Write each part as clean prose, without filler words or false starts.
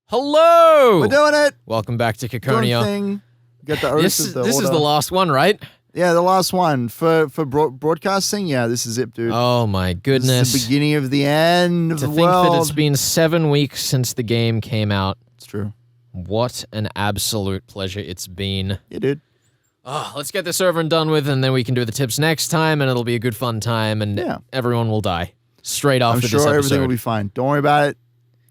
Hello! We're doing it! Welcome back to Ciconia. Thing. Get the This is the last one, right? Yeah, the last one. For broadcasting, yeah, this is it, dude. Oh my goodness. This is the beginning of the end of the world. To think that it's been 7 weeks since the game came out. It's true. What an absolute pleasure it's been. Yeah, dude. Oh, let's get this over and done with, and then we can do the tips next time, and it'll be a good fun time, and everyone will die straight after this episode. I'm sure everything will be fine. Don't worry about it.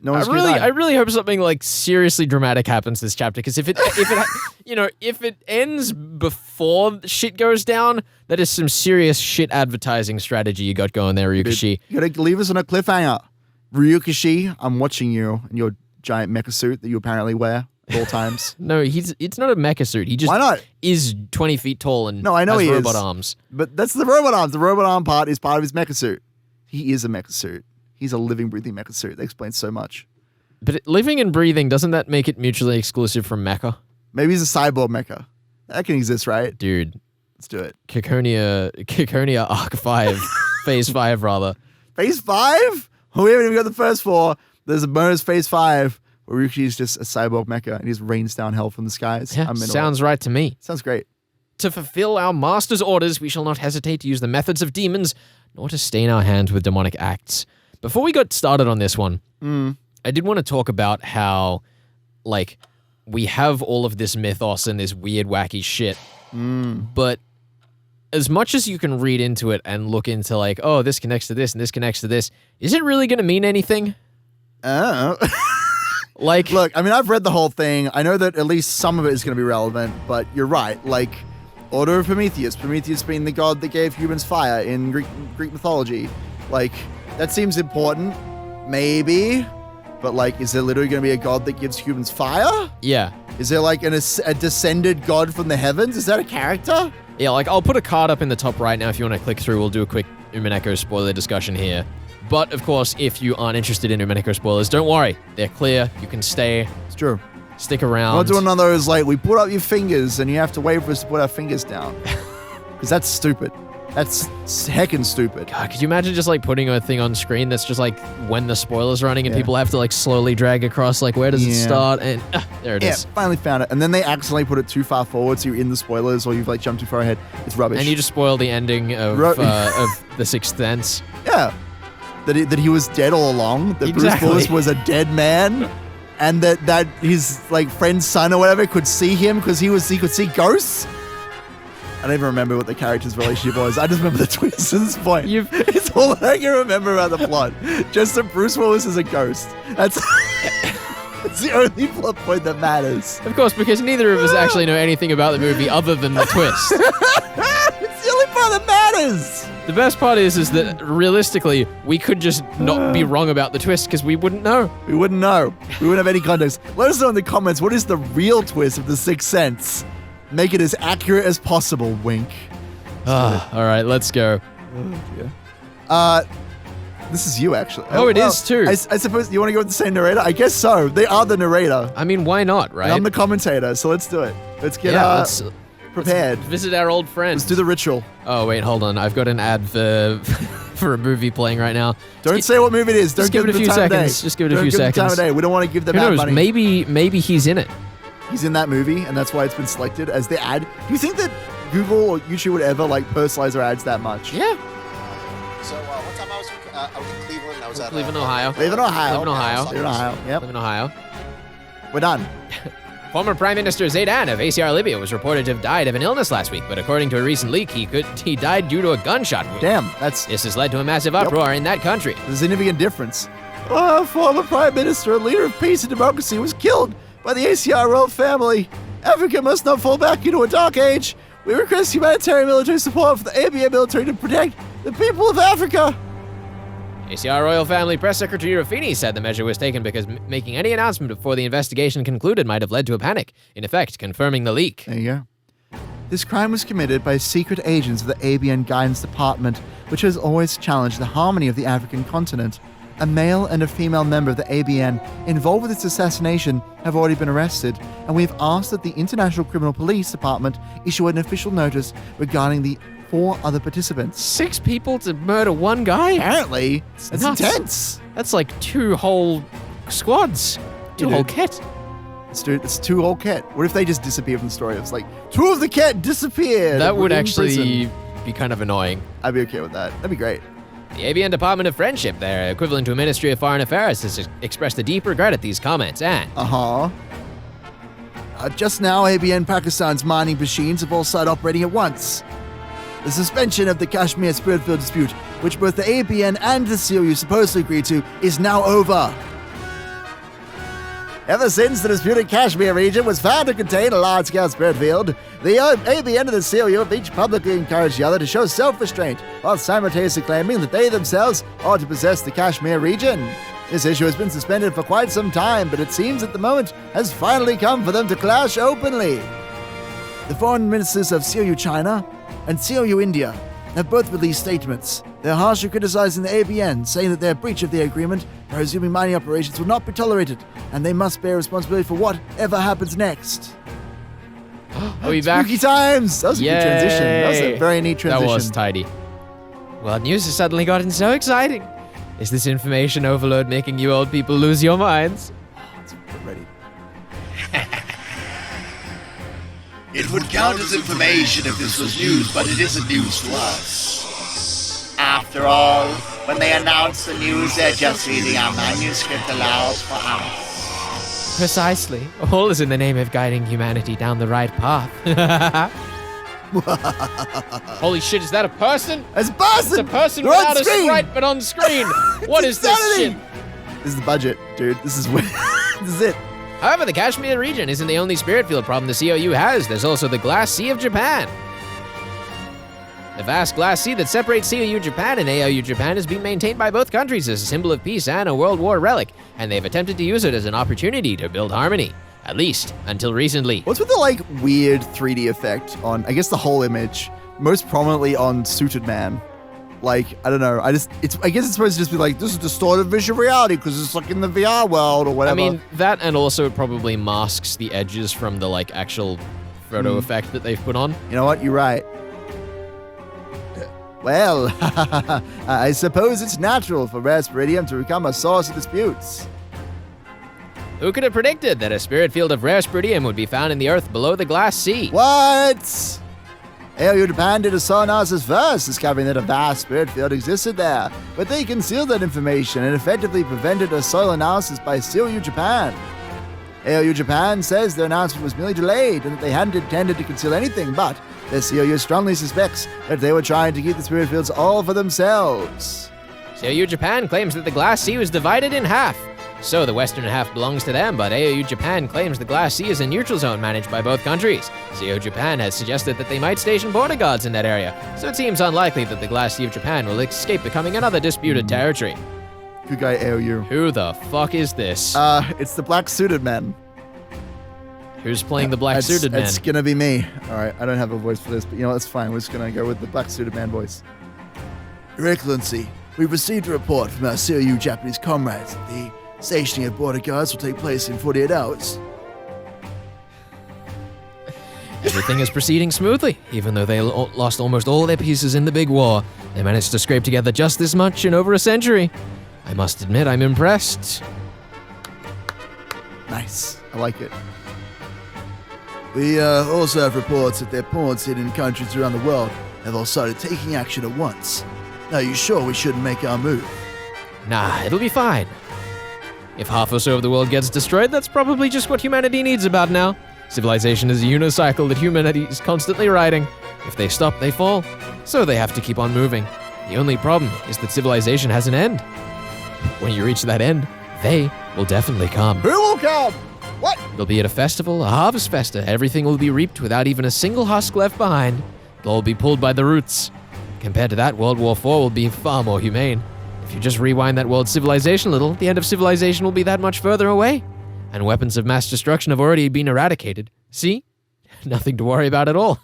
No one's gonna die. I really hope something like seriously dramatic happens this chapter, because if it ends before shit goes down, that is some serious shit advertising strategy you got going there, Ryukishi. You gotta leave us on a cliffhanger. Ryukishi, I'm watching you in your giant mecha suit that you apparently wear at all times. No, it's not a mecha suit. He just Why not? Is 20 feet tall and I know has he robot is. arms. But that's the robot arms. The robot arm part is part of his mecha suit. He is a mecha suit. He's a living, breathing mecha suit. That explains so much. But living and breathing, doesn't that make it mutually exclusive from mecha? Maybe he's a cyborg mecha. That can exist, right? Dude. Let's do it. Ciconia Arc 5. Phase 5, rather. Phase 5? We haven't even got the first 4. There's a bonus Phase 5 where Ryukishi is just a cyborg mecha and he just rains down hell from the skies. Yeah, sounds right to me. Sounds great. To fulfill our master's orders, we shall not hesitate to use the methods of demons, nor to stain our hands with demonic acts. Before we got started on this one, I did want to talk about how, like, we have all of this mythos and this weird, wacky shit, but as much as you can read into it and look into, like, oh, this connects to this and this connects to this, is it really going to mean anything? Oh. Like, look, I mean, I've read the whole thing. I know that at least some of it is going to be relevant, but you're right. Like, Order of Prometheus being the god that gave humans fire in Greek mythology. Like, that seems important, maybe. But, like, is there literally going to be a god that gives humans fire? Yeah. Is there, like, a descended god from the heavens? Is that a character? Yeah, like, I'll put a card up in the top right now if you want to click through. We'll do a quick Umineko spoiler discussion here. But, of course, if you aren't interested in Umineko spoilers, don't worry. They're clear. You can stay. It's true. Stick around. Not doing one of those, like, we put up your fingers and you have to wait for us to put our fingers down. Because that's stupid. That's heckin' stupid. God, could you imagine just, like, putting a thing on screen that's just, like, when the spoiler's running and people have to, like, slowly drag across, like, where does it start? And there it is. Yeah, finally found it. And then they accidentally put it too far forward, so you're in the spoilers, or you've, like, jumped too far ahead. It's rubbish. And you just spoil the ending of The Sixth Sense. Yeah. That he was dead all along. That Bruce Willis was a dead man. And that his, like, friend's son or whatever could see him because he could see ghosts. I don't even remember what the character's relationship was. I just remember the twist at this point. It's all I can remember about the plot. Just that Bruce Willis is a ghost. That's the only plot point that matters. Of course, because neither of us actually know anything about the movie other than the twist. It's the only part that matters. The best part is that realistically, we could just not be wrong about the twist because we wouldn't know. We wouldn't know. We wouldn't have any context. Let us know in the comments, what is the real twist of The Sixth Sense? Make it as accurate as possible, wink. All right, let's go. This is you, actually. Oh, it is too. I suppose, you want to go with the same narrator? I guess so. They are the narrator. I mean, why not, right? And I'm the commentator, so let's do it. Let's get prepared. Let's visit our old friends. Let's do the ritual. Oh, wait, hold on. I've got an ad for a movie playing right now. Don't say what movie it is. Don't give it a few seconds. Just give it a few seconds. Time of day. We don't want to give them Who ad knows? money. Maybe he's in it. He's in that movie, and that's why it's been selected as the ad. Do you think that Google or YouTube would ever, like, personalize their ads that much? Yeah. So one time I was in Cleveland. I was at Cleveland, Ohio. Cleveland, Ohio. Cleveland, Ohio. Cleveland, Ohio. Yep. Cleveland, Ohio. We're done. Former Prime Minister Jayden of ACR Libya was reported to have died of an illness last week, but according to a recent leak, he died due to a gunshot wound. Damn, This has led to a massive uproar in that country. There's a significant difference. Former Prime Minister and leader of peace and democracy was killed by the ACR royal family. Africa must not fall back into a dark age. We request humanitarian military support for the ABN military to protect the people of Africa. ACR royal family press secretary Rafini said the measure was taken because making any announcement before the investigation concluded might have led to a panic, in effect confirming the leak. There you go. This crime was committed by secret agents of the ABN Guidance Department, which has always challenged the harmony of the African continent. A male and a female member of the ABN involved with its assassination have already been arrested, and we have asked that the International Criminal Police Department issue an official notice regarding the 4 other participants. 6 people to murder one guy? Apparently. That's nuts. intense. That's like 2 whole squads. Two whole kit. It's two whole kit. What if they just disappear from the story? It's like, two of the kit disappeared. That would in actually prison. be kind of annoying. I'd be okay with that. That'd be great. The ABN Department of Friendship, their equivalent to a Ministry of Foreign Affairs, has expressed a deep regret at these comments and... Just now, ABN Pakistan's mining machines have all started operating at once. The suspension of the Kashmir Spiritfield dispute, which both the ABN and the COU supposedly agreed to, is now over. Ever since the disputed Kashmir region was found to contain a large-scale spirit field, the ABN and the COU have each publicly encouraged the other to show self-restraint, while simultaneously claiming that they themselves are to possess the Kashmir region. This issue has been suspended for quite some time, but it seems that the moment has finally come for them to clash openly. The foreign ministers of COU China and COU India have both released statements. They're harshly criticizing the ABN, saying that their breach of the agreement by resuming mining operations will not be tolerated, and they must bear responsibility for whatever happens next. Are we back? Spooky times! That was a good transition. That was a very neat transition. That was tidy. Well, news has suddenly gotten so exciting. Is this information overload making you old people lose your minds? Get ready. It would count as information if this was news, but it isn't news to us. After all, when they announce the news, they're just reading our manuscript aloud for us. Precisely. All is in the name of guiding humanity down the right path. Holy shit, is that a person? It's a person! It's a person They're on without a screen! sprite but on screen. What is this insanity! shit? This is the budget, dude. This is this is it. However, the Kashmir region isn't the only spirit field problem the COU has. There's also the Glass Sea of Japan. The vast glass sea that separates COU Japan and AOU Japan has been maintained by both countries as a symbol of peace and a World War relic, and they've attempted to use it as an opportunity to build harmony. At least, until recently. What's with the, weird 3D effect on, I guess, the whole image? Most prominently on Suited Man. I don't know. I guess it's supposed to just be this is distorted visual reality because it's in the VR world or whatever. I mean, that and also it probably masks the edges from the, actual photo effect that they've put on. You know what? You're right. Well, I suppose it's natural for Rare Spiridium to become a source of disputes. Who could have predicted that a spirit field of Rare Spiridium would be found in the earth below the glass sea? What? AOU Japan did a solar analysis first, discovering that a vast spirit field existed there, but they concealed that information and effectively prevented a solar analysis by COU Japan. AOU Japan says their announcement was merely delayed and that they hadn't intended to conceal anything, but their COU strongly suspects that they were trying to keep the spirit fields all for themselves. COU Japan claims that the glass sea was divided in half. So the western half belongs to them, but AOU Japan claims the glass sea is a neutral zone managed by both countries. COU Japan has suggested that they might station border guards in that area, so it seems unlikely that the glass sea of Japan will escape becoming another disputed territory. Good guy, AOU. Who the fuck is this? It's the Black Suited Man. Who's playing the Black Suited Man? It's gonna be me. Alright, I don't have a voice for this, but that's fine. We're just gonna go with the Black Suited Man voice. Your Excellency, we've received a report from our COU Japanese comrades that the stationing of border guards will take place in 48 hours. Everything is proceeding smoothly. Even though they lost almost all their pieces in the big war, they managed to scrape together just this much in over a century. I must admit, I'm impressed. Nice. I like it. We also have reports that their ports hidden in countries around the world have all started taking action at once. Are you sure we shouldn't make our move? Nah, it'll be fine. If half or so of the world gets destroyed, that's probably just what humanity needs about now. Civilization is a unicycle that humanity is constantly riding. If they stop, they fall. So they have to keep on moving. The only problem is that civilization has an end. When you reach that end, they will definitely come. Who will come? What? It'll be at a festival, a harvest festa. Everything will be reaped without even a single husk left behind. It'll all be pulled by the roots. Compared to that, World War IV will be far more humane. If you just rewind that world civilization a little, the end of civilization will be that much further away. And weapons of mass destruction have already been eradicated. See? Nothing to worry about at all.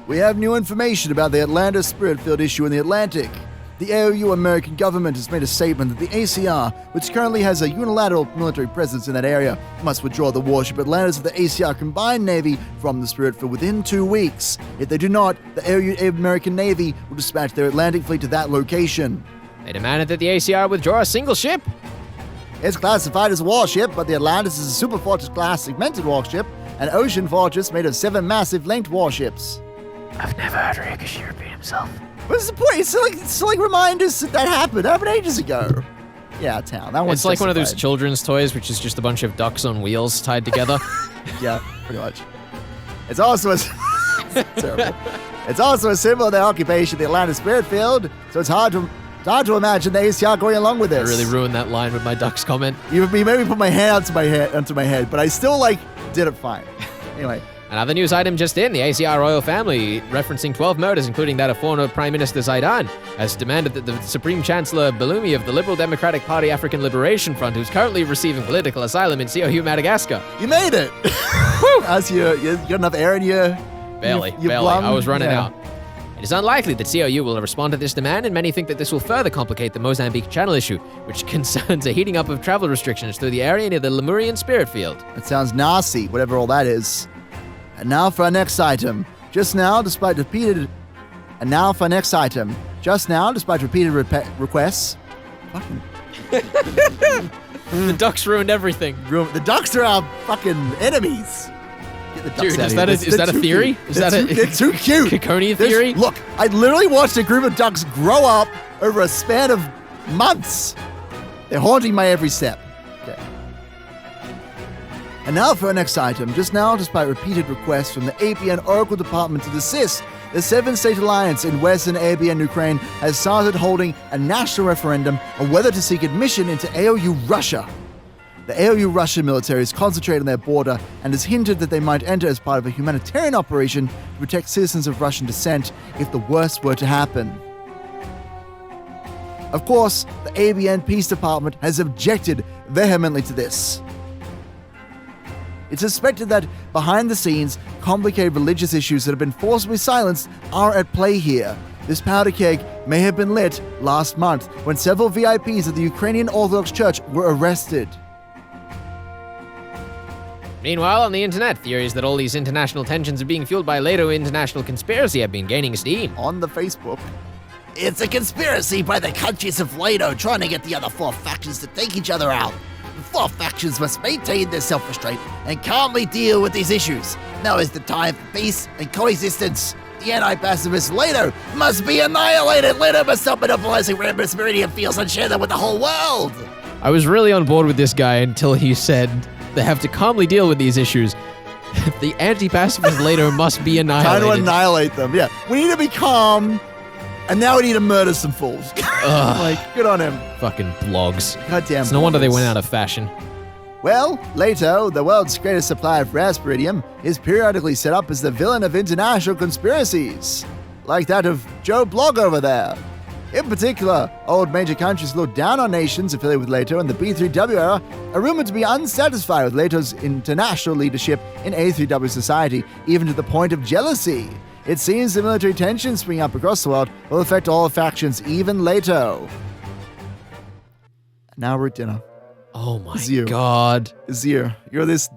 We have new information about the Atlanta Spirit Field issue in the Atlantic. The AOU American government has made a statement that the ACR, which currently has a unilateral military presence in that area, must withdraw the warship Atlantis of the ACR Combined Navy from the Spirit Field within 2 weeks. If they do not, the AOU American Navy will dispatch their Atlantic fleet to that location. They demanded that the ACR withdraw a single ship. It's classified as a warship, but the Atlantis is a Super Fortress-class segmented warship, an ocean fortress made of 7 massive linked warships. I've never heard Ryokushi repeat himself. What's the point? It's still like reminders that happened. That happened ages ago. Yeah, town. That one's It's like one of those justified. children's toys, which is just a bunch of ducks on wheels tied together. Yeah, pretty much. It's also a terrible. It's also a symbol of their occupation of the Atlantis spirit field, so it's hard to imagine the ACR going along with I this. really ruined that line with my ducks comment. You made me put my hand onto my head, but I still did it fine. Anyway. Another news item just in, the ACR royal family, referencing 12 murders, including that of former Prime Minister Zaidan, has demanded that the Supreme Chancellor Balumi of the Liberal Democratic Party African Liberation Front, who's currently receiving political asylum in COU, Madagascar. You made it! As you got enough air in your... Barely. lung? I was running Yeah. out. It is unlikely that COU will respond to this demand, and many think that this will further complicate the Mozambique Channel issue, which concerns a heating up of travel restrictions through the area near the Lemurian Spirit Field. It sounds nasty, whatever all that is. And now for our next item. Just now, despite repeated requests... Fucking... The ducks ruined everything. The ducks are our fucking enemies. Get the ducks Dude, out is of that here. a- is that a too theory? cute. Is that a- They're too cute. Ciconia There's- theory? Look, I literally watched a group of ducks grow up over a span of months. They're haunting my every step. Okay. And now for our next item. Just now, despite repeated requests from the ABN Oracle Department to desist, the 7-state alliance in Western ABN Ukraine has started holding a national referendum on whether to seek admission into AOU Russia. The AOU Russian military is concentrated on their border and has hinted that they might enter as part of a humanitarian operation to protect citizens of Russian descent if the worst were to happen. Of course, the ABN Peace Department has objected vehemently to this. It's suspected that behind the scenes, complicated religious issues that have been forcibly silenced are at play here. This powder keg may have been lit last month when several VIPs of the Ukrainian Orthodox Church were arrested. Meanwhile, on the internet, theories that all these international tensions are being fueled by Leto international conspiracy have been gaining steam. On the Facebook. It's a conspiracy by the countries of Leto trying to get the other 4 factions to take each other out. The 4 factions must maintain their self-restraint and calmly deal with these issues. Now is the time for peace and coexistence. The anti-pacifist Leto must be annihilated. Leto must stop monopolizing Rambus Meridian fields and share them with the whole world. I was really on board with this guy until he said they have to calmly deal with these issues. The anti-pacifist Leto must be Trying annihilated. to annihilate them. Yeah. We need to be calm, and now we need to murder some fools. Good on him. Fucking blogs. Goddamn. It's no wonder they blogs. went out of fashion. Well, Leto, the world's greatest supplier of raspiridium, is periodically set up as the villain of international conspiracies, like that of Joe Blog over there. In particular, old major countries look down on nations affiliated with Leto, and the B3W era are rumored to be unsatisfied with Leto's international leadership in A3W society, even to the point of jealousy. It seems the military tensions springing up across the world will affect all factions, even Leto. Now we're at dinner. Oh my It's you. god. Zir, you're this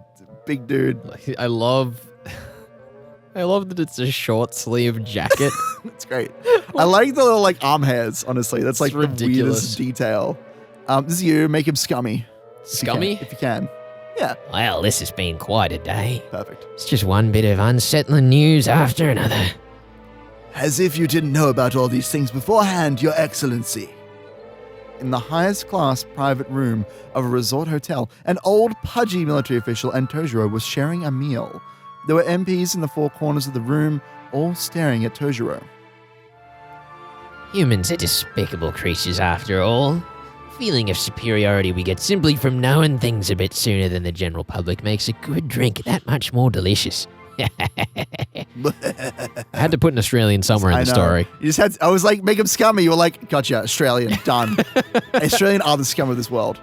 big dude. I love that it's a short sleeve jacket. It's great. I like the little arm hairs, honestly. That's It's the ridiculous. weirdest detail. This is you. Make him scummy. Scummy? If you can. Yeah, Well, this has been quite a day. perfect. It's just one bit of unsettling news after another. As if you didn't know about all these things beforehand, Your Excellency. In the highest class private room of a resort hotel, an old pudgy military official and Tojiro was sharing a meal. There were MPs in the 4 corners of the room, all staring at Tojiro. Humans are despicable creatures after all. Feeling of superiority we get simply from knowing things a bit sooner than the general public makes a good drink that much more delicious. I had to put an Australian somewhere in I the know. story. You just had. I was like, make him scummy. You were like, gotcha, Australian, done. Australian are the scum of this world.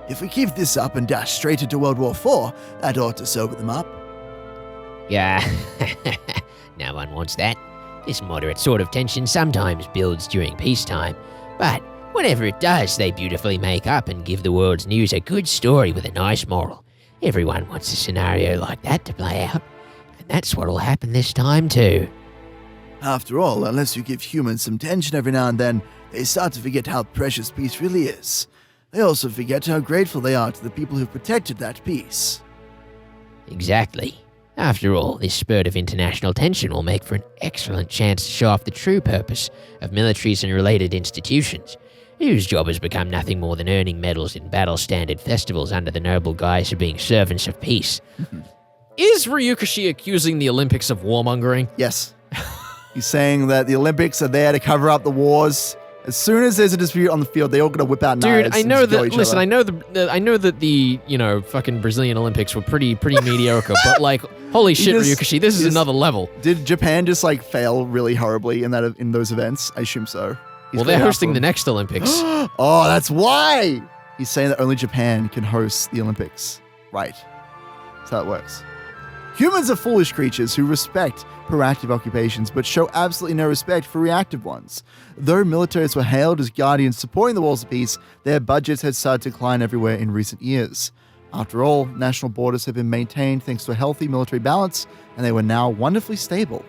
If we keep this up and dash straight into World War IV, that ought to sober them up. Yeah, no one wants that. This moderate sort of tension sometimes builds during peacetime, but whenever it does, they beautifully make up and give the world's news a good story with a nice moral. Everyone wants a scenario like that to play out, and that's what'll happen this time too. After all, unless you give humans some tension every now and then, they start to forget how precious peace really is. They also forget how grateful they are to the people who've protected that peace. Exactly. After all, this spurt of international tension will make for an excellent chance to show off the true purpose of militaries and related institutions, whose job has become nothing more than earning medals in battle-standard festivals under the noble guise of being servants of peace. Is Ryukishi accusing the Olympics of warmongering? Yes. He's saying that the Olympics are there to cover up the wars. As soon as there's a dispute on the field, they all gotta whip out knives. Dude, I know and kill that. each Listen, other. I know that the fucking Brazilian Olympics were pretty mediocre, but like, holy shit, just- Ryukishi, this is just- another level. Did Japan just like fail really horribly in those events? I assume so. He's Well, they're putting out hosting for the him. next Olympics. Oh, that's why! He's saying that only Japan can host the Olympics. Right. That's how it works. Humans are foolish creatures who respect proactive occupations but show absolutely no respect for reactive ones. Though militaries were hailed as guardians supporting the walls of peace, their budgets had started to decline everywhere in recent years. After all, national borders have been maintained thanks to a healthy military balance, and they were now wonderfully stable.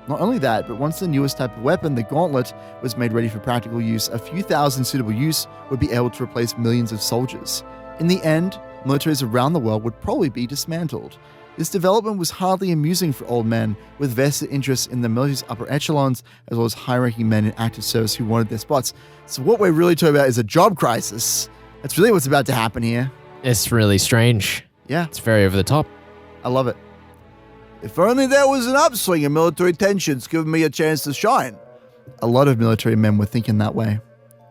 Not only that, but once the newest type of weapon, the Gauntlet, was made ready for practical use, a few thousand suitable use would be able to replace millions of soldiers. In the end, militaries around the world would probably be dismantled. This development was hardly amusing for old men with vested interests in the military's upper echelons, as well as high-ranking men in active service who wanted their spots. So what we're really talking about is a job crisis. That's really what's about to happen here. It's really strange. Yeah, It's very over the top. I love it. If only there was an upswing in military tensions, giving me a chance to shine. A lot of military men were thinking that way.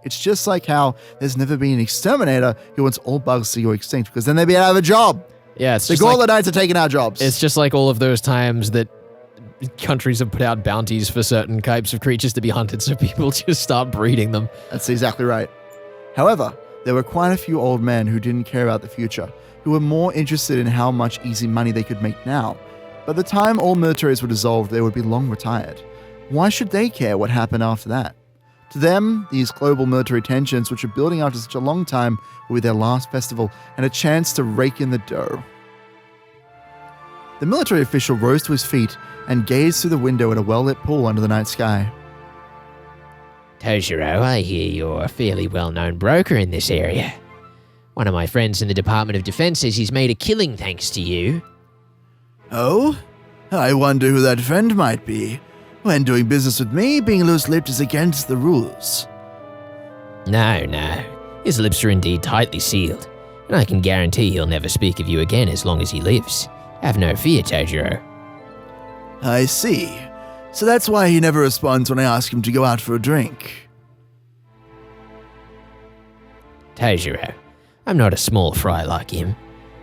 It's just like how there's never been an exterminator who wants all bugs to go extinct because then they'd be out of a job. Yeah, it's The just like, Gauntlet Knights are taking our jobs. it's just like all of those times that countries have put out bounties for certain types of creatures to be hunted, so people just start breeding them. That's exactly right. However, there were quite a few old men who didn't care about the future, who were more interested in how much easy money they could make now. By the time all militaries were dissolved, they would be long retired. Why should they care what happened after that? To them, these global military tensions, which are building after such a long time, will be their last festival and a chance to rake in the dough. The military official rose to his feet and gazed through the window at a well-lit pool under the night sky. Tojiro, I hear you're a fairly well-known broker in this area. One of my friends in the Department of Defense says he's made a killing thanks to you. Oh? I wonder who that friend might be. When doing business with me, being loose-lipped is against the rules. No. His lips are indeed tightly sealed, and I can guarantee he'll never speak of you again as long as he lives. Have no fear, Tojiro. I see. So that's why he never responds when I ask him to go out for a drink. Tojiro, I'm not a small fry like him.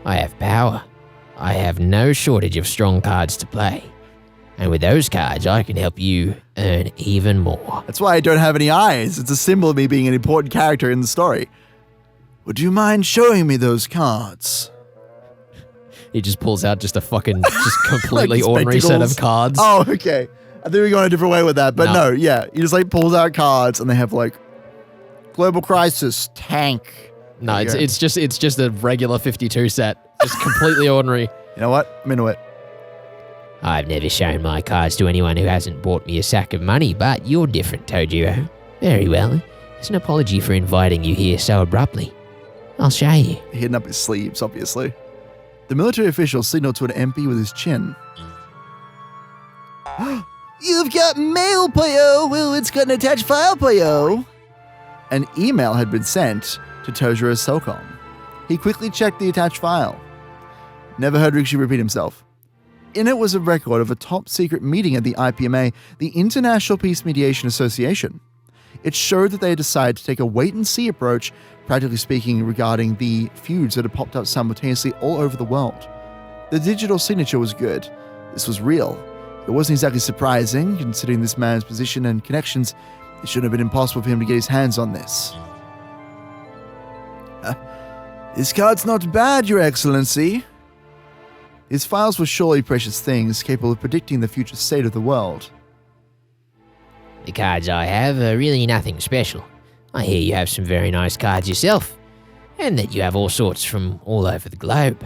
I have power. I have no shortage of strong cards to play. And with those cards, I can help you earn even more. That's why I don't have any eyes. It's a symbol of me being an important character in the story. Would you mind showing me those cards? He just pulls out just a fucking, just completely Like ordinary set of spectacles. cards. Oh, okay. I think we're going a different way with that, but No. no, yeah. He just like pulls out cards and they have like global crisis, tank. No, There you it's just a regular 52 set. Just completely ordinary. You know what? I'm into it. I've never shown my cards to anyone who hasn't bought me a sack of money, but you're different, Tojiro. Very well. It's an apology for inviting you here so abruptly. I'll show you. Hitting up his sleeves, obviously. The military official signaled to an MP with his chin. You've got mail, Poyo. Well, it's got an attached file, Poyo. An email had been sent to Tojiro's cellcom. He quickly checked the attached file. Never heard Rikishi repeat himself. In it was a record of a top-secret meeting at the IPMA, the International Peace Mediation Association. It showed that they had decided to take a wait-and-see approach, practically speaking, regarding the feuds that had popped up simultaneously all over the world. The digital signature was good. This was real. It wasn't exactly surprising, considering this man's position and connections. It shouldn't have been impossible for him to get his hands on this. This card's not bad, Your Excellency. His files were surely precious things, capable of predicting the future state of the world. The cards I have are really nothing special. I hear you have some very nice cards yourself, and that you have all sorts from all over the globe.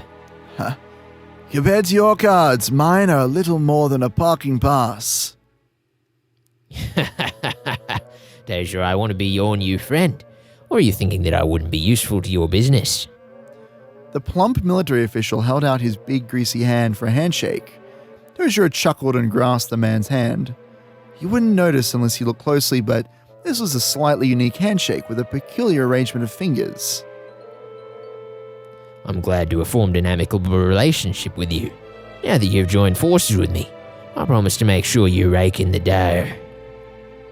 Compared to your cards, mine are a little more than a parking pass. Tojiro, I want to be your new friend. Or are you thinking that I wouldn't be useful to your business? The plump military official held out his big greasy hand for a handshake. Tojiro chuckled and grasped the man's hand. You wouldn't notice unless you looked closely, but this was a slightly unique handshake with a peculiar arrangement of fingers. I'm glad to have formed an amicable relationship with you. Now that you've joined forces with me, I promise to make sure you rake in the dough.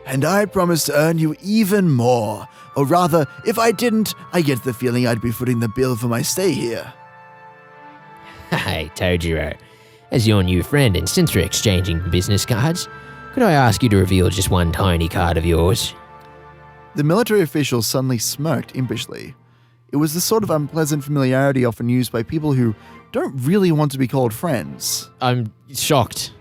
And I promise to earn you even more. Or rather, if I didn't, I get the feeling I'd be footing the bill for my stay here. Hey, Tojiro. As your new friend, and since we're exchanging business cards, could I ask you to reveal just one tiny card of yours? The military official suddenly smirked impishly. It was the sort of unpleasant familiarity often used by people who don't really want to be called friends. I'm shocked.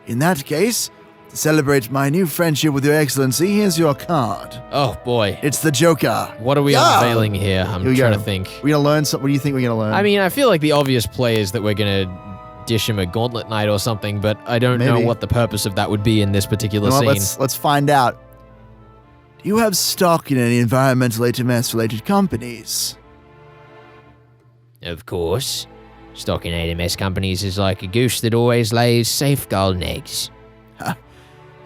In that case, to celebrate my new friendship with Your Excellency, here's your card. Oh boy. It's the Joker. What are we Yeah. unveiling here? I'm Here we trying go. to think. We're going to learn something. What do you think we're going to learn? I mean, I feel like the obvious play is that we're going to dish him a gauntlet night or something, but I don't know Maybe. what the purpose of that would be in this particular You know what, scene. let's find out. Do you have stock in any environmental HMS-related companies? Of course. Stock in AMS companies is like a goose that always lays safe golden eggs.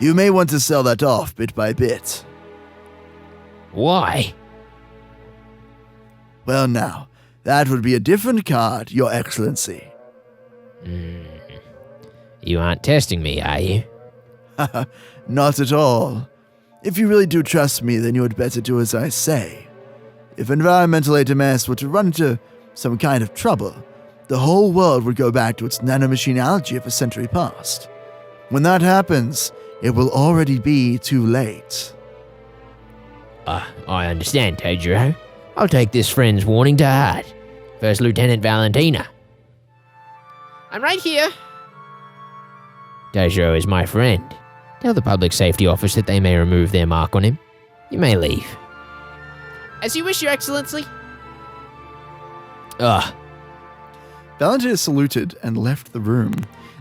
You may want to sell that off bit by bit. Why? Well now, that would be a different card, Your Excellency. You aren't testing me, are you? Not at all. If you really do trust me, then you had better do as I say. If environmental HMS were to run into some kind of trouble, the whole world would go back to its nanomachinality of a century past. When that happens, it will already be too late. I understand, Tojiro. I'll take this friend's warning to heart. First Lieutenant Valentina. I'm right here. Tojiro is my friend. Tell the Public Safety Office that they may remove their mark on him. You may leave. As you wish, Your Excellency. Valentina saluted and left the room.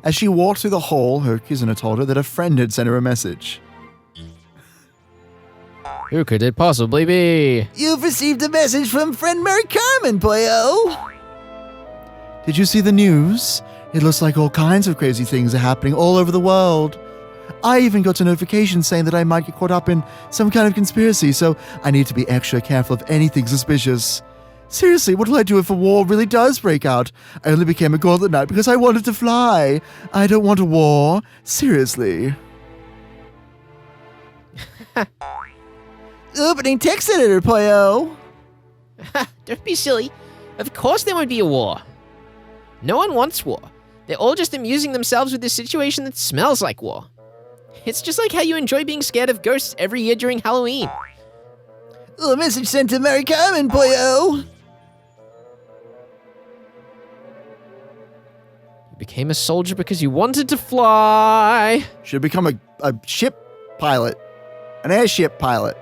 As she walked through the hall, her Kizuna told her that a friend had sent her a message. Who could it possibly be? You've received a message from friend Mary Carmen, boyo. Did you see the news? It looks like all kinds of crazy things are happening all over the world. I even got a notification saying that I might get caught up in some kind of conspiracy, so I need to be extra careful of anything suspicious. Seriously, what will I do if a war really does break out? I only became a gauntlet knight because I wanted to fly. I don't want a war. Seriously. Opening text editor, boyo. Don't be silly. Of course there won't be a war. No one wants war. They're all just amusing themselves with this situation that smells like war. It's just like how you enjoy being scared of ghosts every year during Halloween. A message sent to Mary Carmen, boyo. You became a soldier because you wanted to fly. Should become a ship pilot. An airship pilot.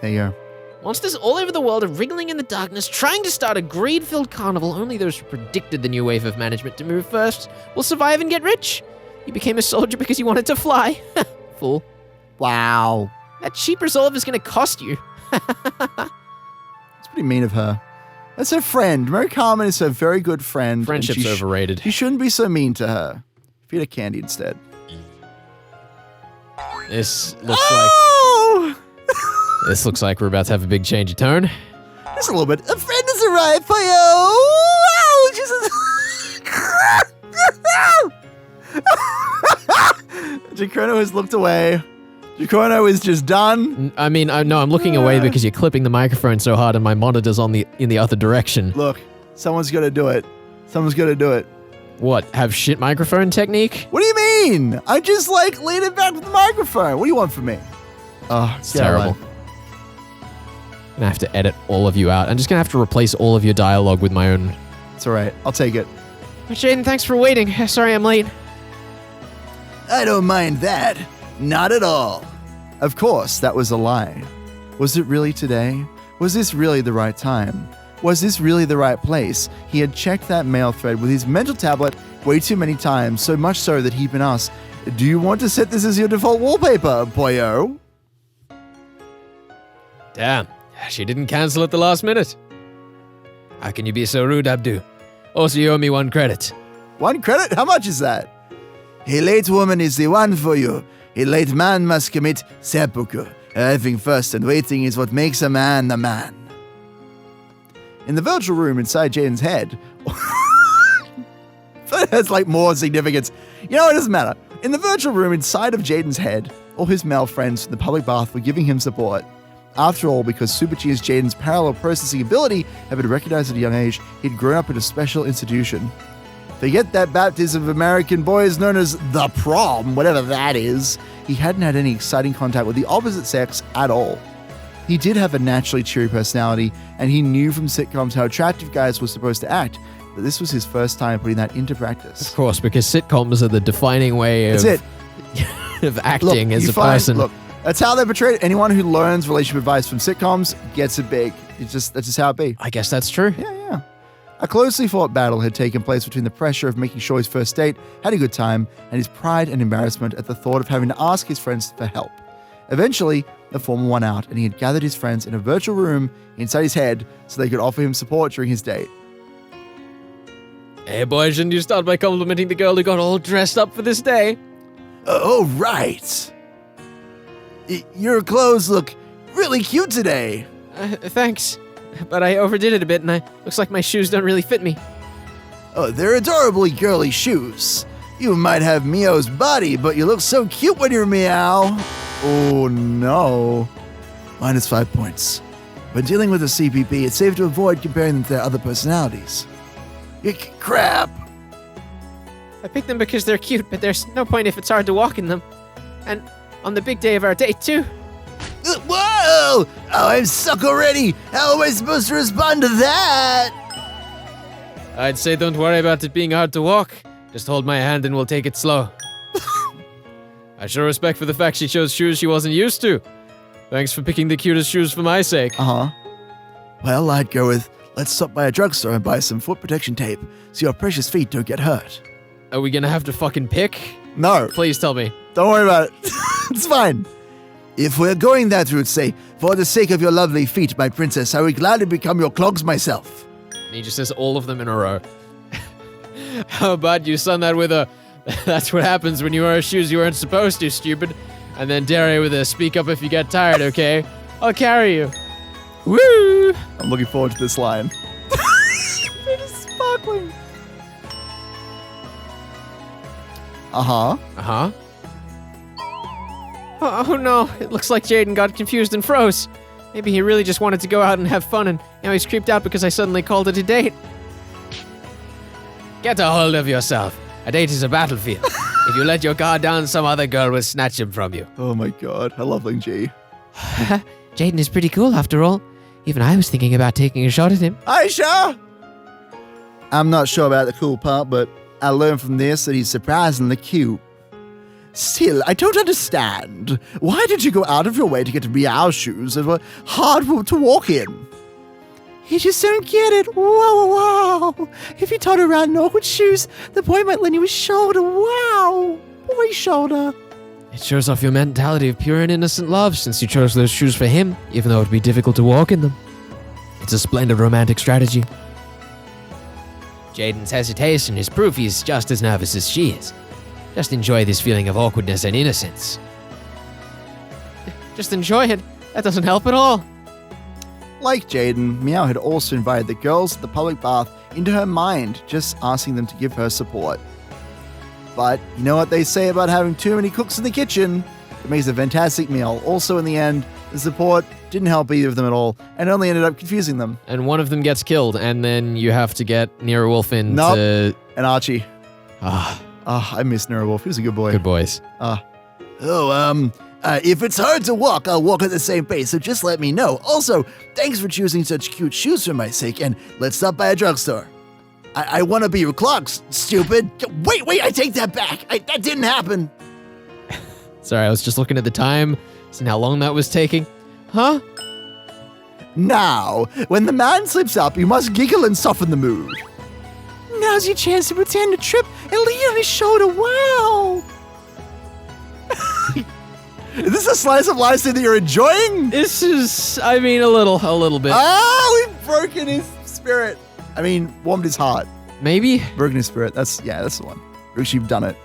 There you go. Monsters all over the world are wriggling in the darkness, trying to start a greed-filled carnival. Only those who predicted the new wave of management to move first will survive and get rich. You became a soldier because you wanted to fly. Fool. Wow. That cheap resolve is going to cost you. It's pretty mean of her. That's her friend. Mary Carmen is a very good friend. and Friendship's she overrated. You shouldn't be so mean to her. Feed her candy instead. This looks Oh! This looks like we're about to have a big change of tone. Just a little bit. A friend has arrived, boyo. Jacono has looked away. Jacono is just done. I mean, I'm looking away because you're clipping the microphone so hard and my monitor's in the other direction. Look, someone's got to do it. Someone's got to do it. What, have shit microphone technique? What do you mean? I just lean it back with the microphone. What do you want from me? Oh, It's terrible. I'm gonna have to edit all of you out. I'm just gonna have to replace all of your dialogue with my own. It's all right. I'll take it. Jayden, thanks for waiting. Sorry I'm late. I don't mind that. Not at all. Of course, that was a lie. Was it really today? Was this really the right time? Was this really the right place? He had checked that mail thread with his mental tablet way too many times, so much so that he'd been asked, "Do you want to set this as your default wallpaper, boyo?" Damn. She didn't cancel at the last minute. How can you be so rude, Abdu? Also, you owe me 1 credit. 1 credit? How much is that? A late woman is the one for you. A late man must commit seppuku. Arriving first and waiting is what makes a man a man. In the virtual room inside Jayden's head, that has like more significance. You know, it doesn't matter. In the virtual room inside of Jayden's head, all his male friends from the public bath were giving him support. After all, because Super Cheers Jayden's parallel processing ability had been recognized at a young age, he'd grown up in a special institution. Forget that baptism of American boys known as the prom, whatever that is. He hadn't had any exciting contact with the opposite sex at all. He did have a naturally cheery personality, and he knew from sitcoms how attractive guys were supposed to act, but this was his first time putting that into practice. Of course, because sitcoms are the defining way of, That's it. of acting Look, as you a find- person. Look, that's how they portray it. Anyone who learns relationship advice from sitcoms gets it big. That's just how it be. I guess that's true. Yeah. A closely fought battle had taken place between the pressure of making sure his first date had a good time and his pride and embarrassment at the thought of having to ask his friends for help. Eventually, the former won out, and he had gathered his friends in a virtual room inside his head so they could offer him support during his date. Hey, boy, shouldn't you start by complimenting the girl who got all dressed up for this day? Oh, right. Your clothes look really cute today. Thanks. But I overdid it a bit, and looks like my shoes don't really fit me. Oh, they're adorably girly shoes. You might have Meow's body, but you look so cute when you're Meow. Oh no. -5 points. When dealing with a CPP, it's safe to avoid comparing them to their other personalities. Crap. I picked them because they're cute, but there's no point if it's hard to walk in them. And on the big day of our date, too. Whoa! Oh, I'm stuck already. How am I supposed to respond to that? I'd say don't worry about it being hard to walk. Just hold my hand and we'll take it slow. I show respect for the fact she chose shoes she wasn't used to. Thanks for picking the cutest shoes for my sake. Well, I'd go with, let's stop by a drugstore and buy some foot protection tape so your precious feet don't get hurt. Are we gonna have to fucking pick? No. Please tell me. Don't worry about it. It's fine. If we're going that route, say, for the sake of your lovely feet, my princess, I would gladly become your clogs myself. And he just says all of them in a row. How about you son that with a... That's what happens when you wear shoes you weren't supposed to, stupid. And then Derry with a speak up if you get tired, okay? I'll carry you. Woo! I'm looking forward to this line. They're just sparkling. Uh-huh. Oh no, it looks like Jayden got confused and froze. Maybe he really just wanted to go out and have fun, and now he's creeped out because I suddenly called it a date. Get a hold of yourself. A date is a battlefield. If you let your guard down, some other girl will snatch him from you. Oh my god, I love Ling G. Jayden is pretty cool after all. Even I was thinking about taking a shot at him. Aisha! I'm not sure about the cool part, but I learned from this that he's surprisingly cute. Still, I don't understand. Why did you go out of your way to get Meow shoes that were hard to walk in? You just don't get it. Wow. If you turned around in awkward shoes, the boy might lend you his shoulder. Wow. Boy shoulder. It shows off your mentality of pure and innocent love since you chose those shoes for him, even though it would be difficult to walk in them. It's a splendid romantic strategy. Jayden's hesitation is proof he's just as nervous as she is. Just enjoy this feeling of awkwardness and innocence. Just enjoy it. That doesn't help at all. Like Jayden, Meow had also invited the girls at the public bath into her mind, just asking them to give her support. But you know what they say about having too many cooks in the kitchen? It makes a fantastic meal. Also, in the end, the support didn't help either of them at all, and only ended up confusing them. And one of them gets killed, and then you have to get Wolfin Nope. to... And Archie. Ah, I miss Wolf. He was a good boy. good boys. If it's hard to walk, I'll walk at the same pace, so just let me know. Also, thanks for choosing such cute shoes for my sake, and let's stop by a drugstore. I want to be your clogs, stupid. Wait, I take that back. That didn't happen. Sorry, I was just looking at the time, seeing how long that was taking. Huh? Now, when the man slips up, you must giggle and soften the mood. Now's your chance to pretend to trip and lean on his shoulder. Wow! Is this a slice of life scene that you're enjoying? This is, I mean, a little bit. We've broken his spirit. I mean, warmed his heart. Maybe? Broken his spirit. That's the one. Roosh, you've done it.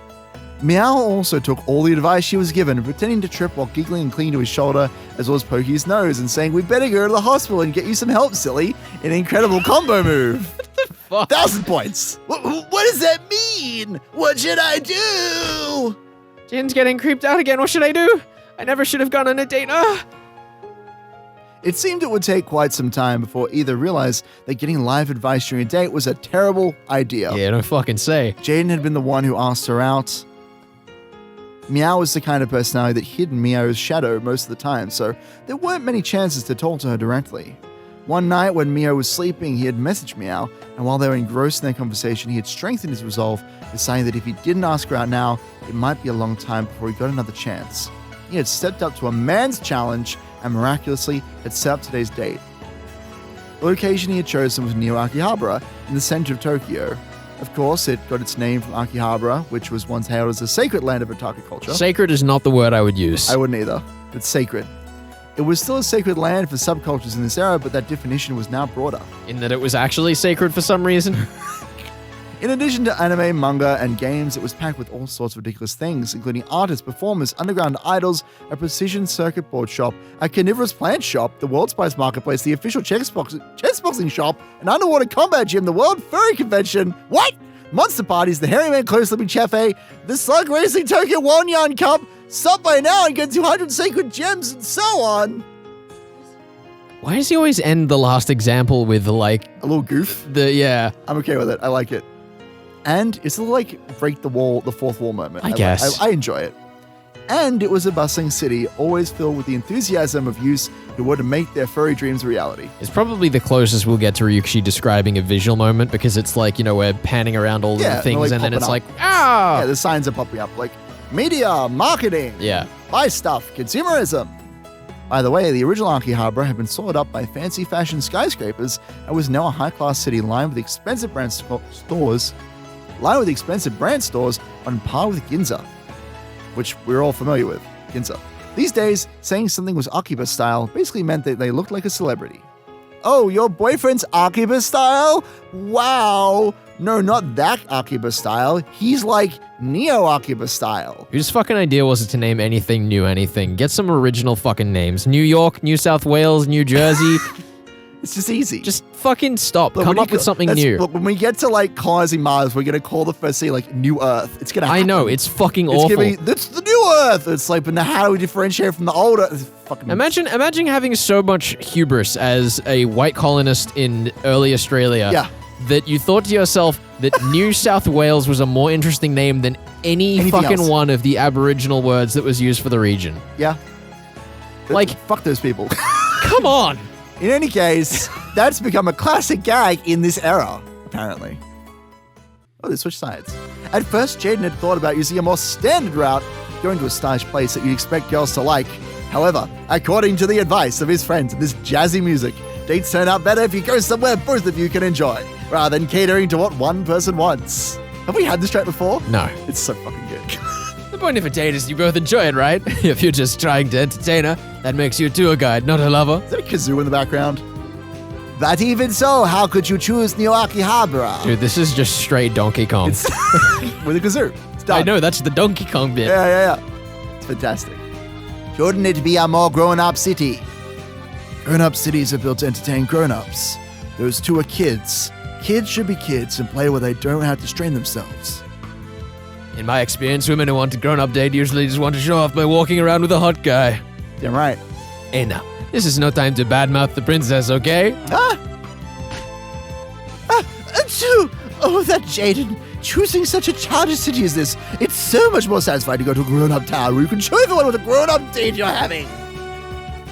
Meow also took all the advice she was given, pretending to trip while giggling and clinging to his shoulder, as well as poking his nose and saying, "We better go to the hospital and get you some help, silly." An incredible combo move. What the fuck? 1,000 points. What does that mean? What should I do? Jin's getting creeped out again. What should I do? I never should have gone on a date. It seemed it would take quite some time before either realized that getting live advice during a date was a terrible idea. Yeah, don't fucking say. Jayden had been the one who asked her out. Meow was the kind of personality that hid in Meow's shadow most of the time, so there weren't many chances to talk to her directly. One night when Meow was sleeping, he had messaged Meow, and while they were engrossed in their conversation, he had strengthened his resolve, deciding that if he didn't ask her out now, it might be a long time before he got another chance. He had stepped up to a man's challenge and miraculously had set up today's date. The location he had chosen was near Akihabara, in the center of Tokyo. Of course, it got its name from Akihabara, which was once hailed as the sacred land of otaku culture. Sacred is not the word I would use. I wouldn't either. It's sacred. It was still a sacred land for subcultures in this era, but that definition was now broader. In that it was actually sacred for some reason. In addition to anime, manga, and games, it was packed with all sorts of ridiculous things, including artists, performers, underground idols, a precision circuit board shop, a carnivorous plant shop, the World Spice Marketplace, the official chessboxing shop, an underwater combat gym, the World Furry Convention, what? Monster parties, the Hairy Man Close Living Cafe, the Slug Racing Tokyo Wonyan Cup, Subway Now and get 200 sacred gems, and so on. Why does he always end the last example with, like... A little goof? Yeah. I'm okay with it. I like it. And it's a little like break the fourth wall moment. I guess. I enjoy it. And it was a bustling city, always filled with the enthusiasm of youths who want to make their furry dreams a reality. It's probably the closest we'll get to Ryukishi describing a visual moment, because it's like, we're panning around all the things like and then it's popping like, up. ah! Yeah, the signs are popping up like media, marketing, Yeah. buy stuff, consumerism. By the way, the original Akihabara had been sold up by fancy fashion skyscrapers and was now a high-class city lined with expensive brand stores on par with Ginza, which we're all familiar with, Ginza. These days, saying something was Akiba style basically meant that they looked like a celebrity. Oh, your boyfriend's Akiba style? Wow. No, not that Akiba style. He's like Neo Akiba style. Whose fucking idea was it to name anything new anything? Get some original fucking names. New York, New South Wales, New Jersey. It's just easy. Just fucking stop. Look, Come up with something new. Look, when we get to like colonizing Mars, we're gonna call the first city like New Earth. It's gonna happen. I know, it's fucking It's awful. gonna be, that's the New Earth. It's like, but now how do we differentiate from the old Earth? Fucking Imagine having so much hubris as a white colonist in early Australia that you thought to yourself that New South Wales was a more interesting name than anything fucking else. one of the Aboriginal words that was used for the region. Yeah. Like, fuck those people. come on. In any case, that's become a classic gag in this era, apparently. Oh, they switched sides. At first, Jayden had thought about using a more standard route, going to a stylish place that you'd expect girls to like. However, according to the advice of his friends and this jazzy music, dates turn out better if you go somewhere both of you can enjoy, rather than catering to what one person wants. Have we had this track before? No. It's so fucking good. The point of a date is you both enjoy it, right? If you're just trying to entertain her, that makes you a tour guide, not a lover. Is that a kazoo in the background? But even so, how could you choose Neo Akihabara? Dude, this is just straight Donkey Kong. It's with a kazoo. It's done. I know, that's the Donkey Kong bit. Yeah. It's fantastic. Shouldn't it be a more grown-up city? Grown-up cities are built to entertain grown-ups. Those two are kids. Kids should be kids and play where they don't have to strain themselves. In my experience, women who want a grown-up date usually just want to show off by walking around with a hot guy. Damn right. Hey now, this is no time to badmouth the princess, okay? Achoo! Oh, that Jayden. Choosing such a childish city as this, it's so much more satisfying to go to a grown-up town where you can show everyone what a grown-up date you're having.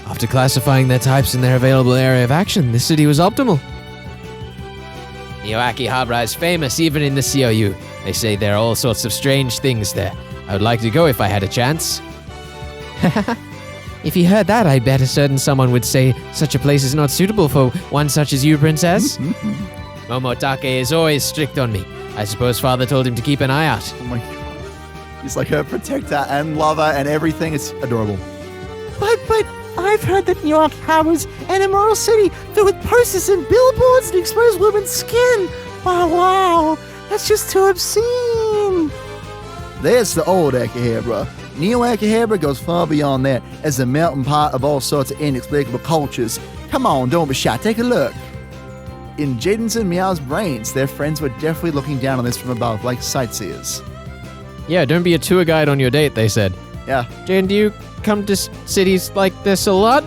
After classifying their types in their available area of action, this city was optimal. Neo Akihabara is famous even in the COU. They say there are all sorts of strange things there. I would like to go if I had a chance. If you heard that, I bet a certain someone would say such a place is not suitable for one such as you, princess. Momotake is always strict on me. I suppose father told him to keep an eye out. Oh my god. He's like her protector and lover and everything. It's adorable. But I've heard that New York harbors an immoral city filled with posters and billboards to expose women's skin. Oh, wow, that's just too obscene. There's the old Akihabara. Neo Akihabara goes far beyond that as a melting pot of all sorts of inexplicable cultures. Come on, don't be shy, take a look. In Jayden's and Meow's brains, their friends were definitely looking down on this from above like sightseers. Yeah, don't be a tour guide on your date, they said. Yeah. Jayden, do you come to cities like this a lot?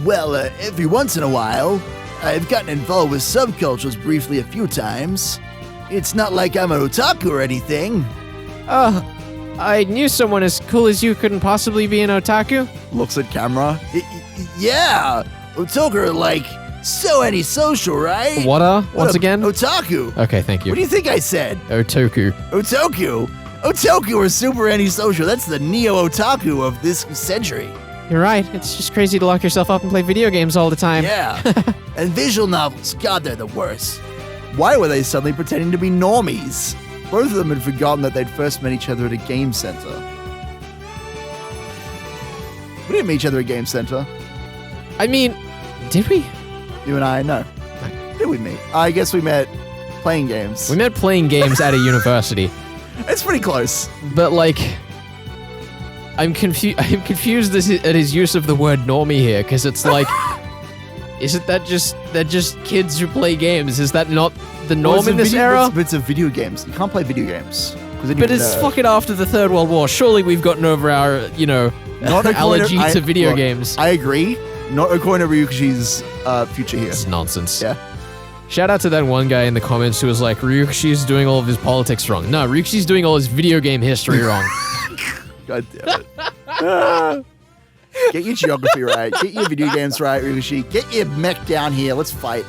Well, every once in a while. I've gotten involved with subcultures briefly a few times. It's not like I'm an otaku or anything. I knew someone as cool as you couldn't possibly be an otaku. Looks at camera. Yeah, otaku are like so antisocial, right? What are? Once a- again? Otaku. Okay, thank you. What do you think I said? Otaku. Otaku? Otaku are super antisocial. That's the neo-otaku of this century. You're right. It's just crazy to lock yourself up and play video games all the time. Yeah. And visual novels, God, they're the worst. Why were they suddenly pretending to be normies? Both of them had forgotten that they'd first met each other at a game center. We didn't meet each other at a game center. I mean, did we? You and I, no. Did we meet? I guess we met playing games. We met playing games at a university. It's pretty close. But like, I'm confused at his use of the word normie here, because it's like, isn't that just kids who play games? Is that not the norm in this era? But it's a video games. You can't play video games. But it's fucking after the Third World War. Surely we've gotten over our, allergy to video games. I agree. Not according to Ryuki's future here. It's nonsense. Yeah. Shout out to that one guy in the comments who was like, Ryuki's doing all of his politics wrong. No, Ryuki's doing all his video game history wrong. God damn it. Get your geography right. Get your video games right, Ryuki. Get your mech down here. Let's fight.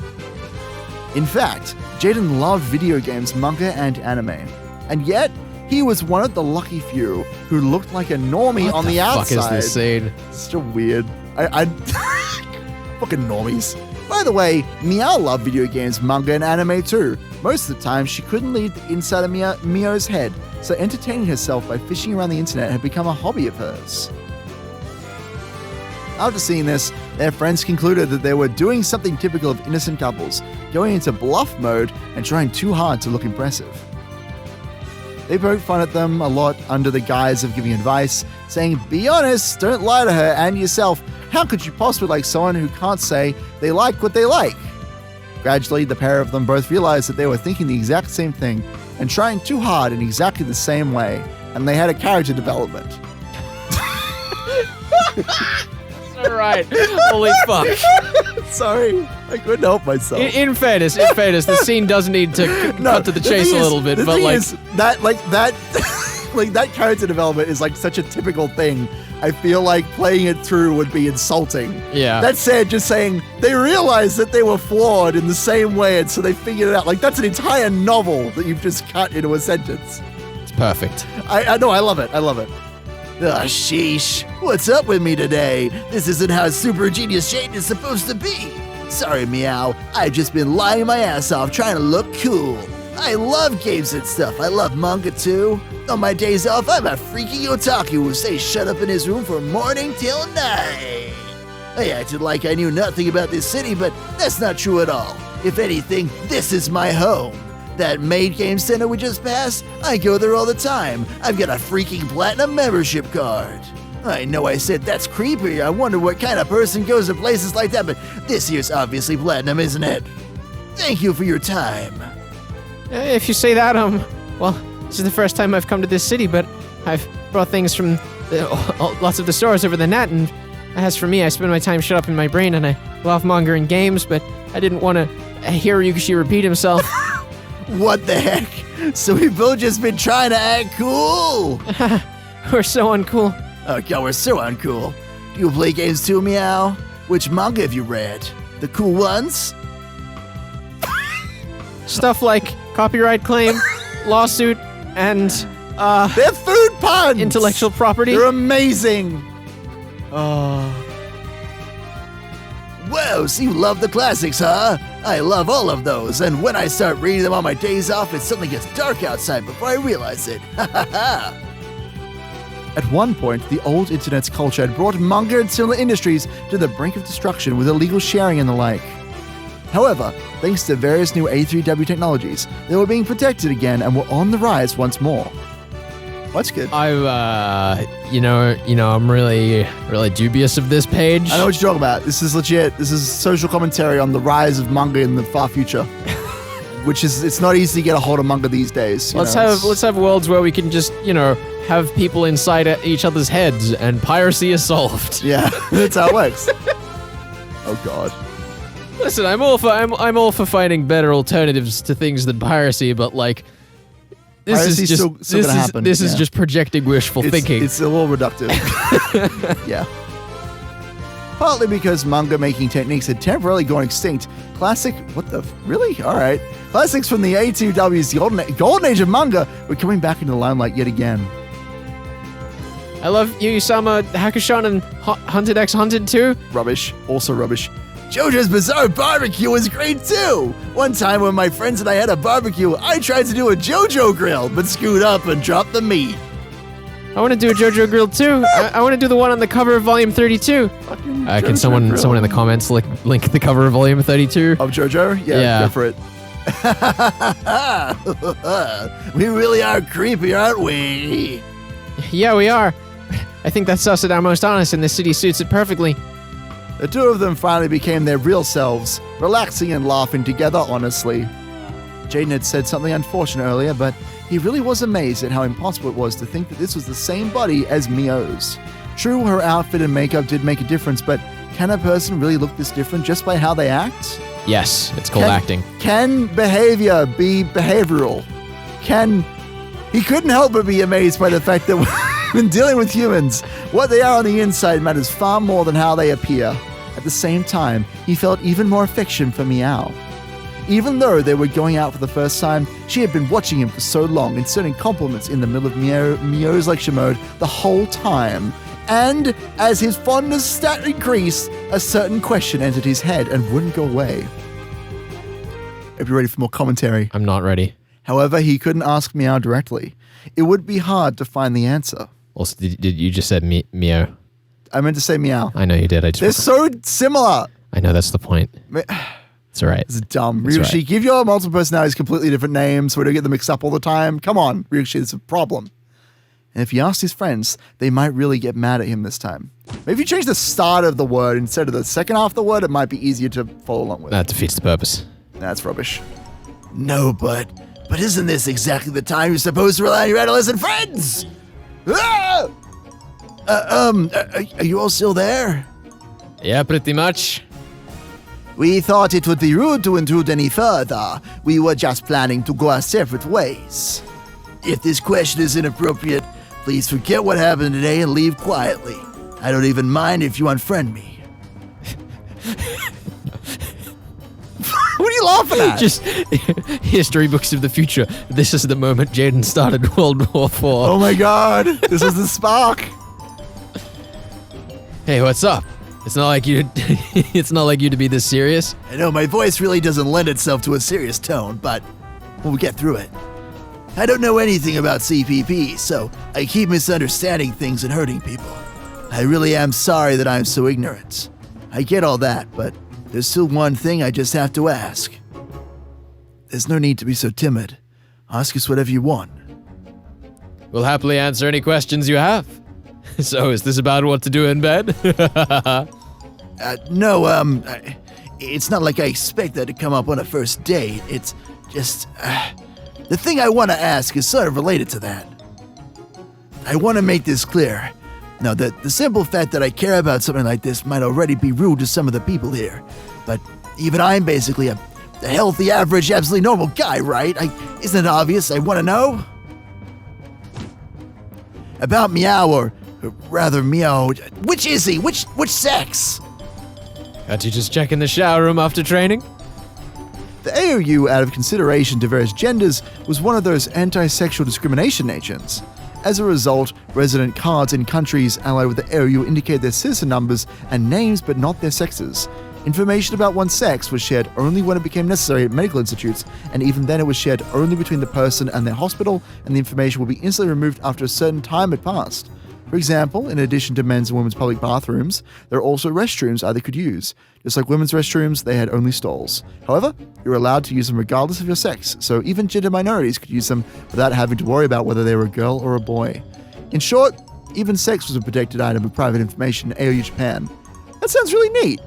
In fact, Jayden loved video games, manga, and anime. And yet, he was one of the lucky few who looked like a normie on the outside. What the fuck is this scene? It's so weird. I fucking normies. By the way, Meow loved video games, manga, and anime too. Most of the time, she couldn't leave the inside of Meow's head, so entertaining herself by fishing around the internet had become a hobby of hers. After seeing this, their friends concluded that they were doing something typical of innocent couples, going into bluff mode and trying too hard to look impressive. They poked fun at them a lot under the guise of giving advice, saying, "Be honest, don't lie to her and yourself. How could you possibly like someone who can't say they like what they like?" Gradually, the pair of them both realized that they were thinking the exact same thing and trying too hard in exactly the same way, and they had a character development. All right. Holy fuck. Sorry, I couldn't help myself. In fairness, the scene does need to cut to the chase a little bit, but like that character development is like such a typical thing. I feel like playing it through would be insulting. Yeah. That said, just saying they realized that they were flawed in the same way, and so they figured it out. Like that's an entire novel that you've just cut into a sentence. It's perfect. I know, I love it. I love it. Ah, sheesh. What's up with me today? This isn't how Super Genius Jayden is supposed to be. Sorry, Meow. I've just been lying my ass off trying to look cool. I love games and stuff. I love manga too. On my days off, I'm a freaky otaku who stays shut up in his room from morning till night. I acted like I knew nothing about this city, but that's not true at all. If anything, this is my home. That maid game center we just passed, I go there all the time. I've got a freaking platinum membership card. I know I said that's creepy. I wonder what kind of person goes to places like that, but this here's obviously platinum, isn't it? Thank you for your time. If you say that, well, this is the first time I've come to this city, but I've brought things from lots of the stores over the net, and as for me, I spend my time shut up in my brain, and I love manga and games, but I didn't want to hear Ryukishi repeat himself. What the heck? So we've both just been trying to act cool? We're so uncool. Oh god, we're so uncool. Do you play games too, Meow? Which manga have you read? The cool ones? Stuff like copyright claim, lawsuit, and They're food puns! intellectual property. They're amazing! Oh. Whoa, so you love the classics, huh? I love all of those, and when I start reading them on my days off, it suddenly gets dark outside before I realize it. Ha ha ha! At one point, the old internet's culture had brought manga and similar industries to the brink of destruction with illegal sharing and the like. However, thanks to various new A3W technologies, they were being protected again and were on the rise once more. That's good. I'm really dubious of this page. I know what you're talking about. This is legit. This is social commentary on the rise of manga in the far future. Which is, it's not easy to get a hold of manga these days. Let's have worlds where we can just, have people inside each other's heads and piracy is solved. Yeah, that's how it works. Oh God. Listen, I'm all for finding better alternatives to things than piracy, but like, this Piracy's is just still gonna happen. This is just projecting wishful thinking. It's a little reductive. Yeah. Partly because manga making techniques had temporarily gone extinct. Really? All right. Classics from the A2W's golden age of manga were coming back into the limelight yet again. I love Yu-Sama, Hakushan, and Hunted x Hunted too. Rubbish. Also rubbish. JoJo's Bizarre Barbecue was great too! One time when my friends and I had a barbecue, I tried to do a JoJo grill, but screwed up and dropped the meat. I want to do a JoJo grill too. I want to do the one on the cover of Volume 32. Can someone in the comments link the cover of Volume 32? Of JoJo? Yeah, go for it. We really are creepy, aren't we? Yeah, we are. I think that's us at our most honest, and this city suits it perfectly. The two of them finally became their real selves, relaxing and laughing together honestly. Jayden had said something unfortunate earlier, but he really was amazed at how impossible it was to think that this was the same body as Meow's. True, her outfit and makeup did make a difference, but can a person really look this different just by how they act? Yes, it's called acting. Can behavior be behavioral? He couldn't help but be amazed by the fact that when dealing with humans, what they are on the inside matters far more than how they appear. At the same time, he felt even more affection for Meow. Even though they were going out for the first time, she had been watching him for so long, inserting compliments in the middle of Meow's lecture mode the whole time. And as his fondness stat increased, a certain question entered his head and wouldn't go away. Hope you're ready for more commentary. I'm not ready. However, he couldn't ask Meow directly. It would be hard to find the answer. Also, did you just said Meow? I meant to say Meow. I know you did. They're so similar. I know, that's the point. It's all right. It's dumb. It's Ryushi, right. give your multiple personalities completely different names so we don't get them mixed up all the time. Come on, Ryushi, it's a problem. And if he asked his friends, they might really get mad at him this time. Maybe if you change the start of the word instead of the second half of the word, it might be easier to follow along with. That defeats the purpose. That's rubbish. No, but isn't this exactly the time you're supposed to rely on your adolescent friends? Ah! Are you all still there? Yeah, pretty much. We thought it would be rude to intrude any further. We were just planning to go our separate ways. If this question is inappropriate, please forget what happened today and leave quietly. I don't even mind if you unfriend me. What are you laughing at? Just history books of the future. This is the moment Jayden started World War IV. Oh my god, this is the spark. Hey, what's up? It's not like you to be this serious. I know my voice really doesn't lend itself to a serious tone, but we'll get through it. I don't know anything about CPP, so I keep misunderstanding things and hurting people. I really am sorry that I'm so ignorant. I get all that, but there's still one thing I just have to ask. There's no need to be so timid. Ask us whatever you want. We'll happily answer any questions you have. So, is this about what to do in bed? No, it's not like I expect that to come up on a first date. It's just, the thing I want to ask is sort of related to that. I want to make this clear. Now, the simple fact that I care about something like this might already be rude to some of the people here, but even I'm basically a healthy, average, absolutely normal guy, right? Isn't it obvious I want to know? About Meow, or rather Meow, which is he? Which sex? Can't you just check in the shower room after training? The AOU, out of consideration to various genders, was one of those anti-sexual discrimination nations. As a result, resident cards in countries allied with the AOU indicate their citizen numbers and names but not their sexes. Information about one's sex was shared only when it became necessary at medical institutes, and even then it was shared only between the person and their hospital, and the information would be instantly removed after a certain time had passed. For example, in addition to men's and women's public bathrooms, there are also restrooms either could use. Just like women's restrooms, they had only stalls. However, you were allowed to use them regardless of your sex, so even gender minorities could use them without having to worry about whether they were a girl or a boy. In short, even sex was a protected item of private information in AOU Japan. That sounds really neat.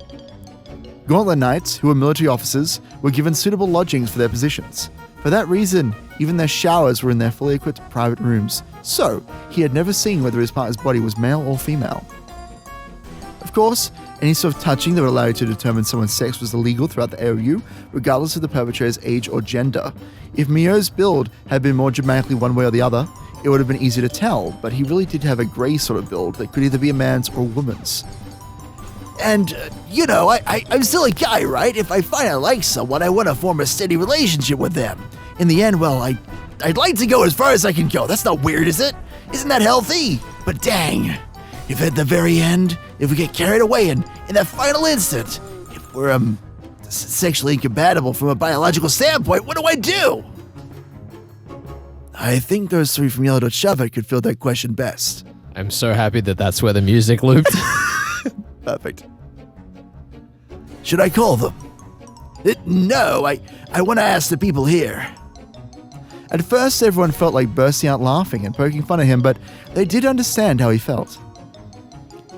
Gauntlet Knights, who were military officers, were given suitable lodgings for their positions. For that reason, even their showers were in their fully equipped private rooms, so he had never seen whether his partner's body was male or female. Of course, any sort of touching that would allow you to determine someone's sex was illegal throughout the AOU, regardless of the perpetrator's age or gender. If Meow's build had been more dramatically one way or the other, it would have been easy to tell, but he really did have a grey sort of build that could either be a man's or a woman's. And, I'm still a guy, right? If I find I like someone, I want to form a steady relationship with them. In the end, well, I'd like to go as far as I can go. That's not weird, is it? Isn't that healthy? But dang, if at the very end, if we get carried away in that final instant, if we're sexually incompatible from a biological standpoint, what do I do? I think those three from Yellow Shove It could fill that question best. I'm so happy that that's where the music looped. Perfect. Should I call them? No, I want to ask the people here. At first, everyone felt like bursting out laughing and poking fun at him, but they did understand how he felt.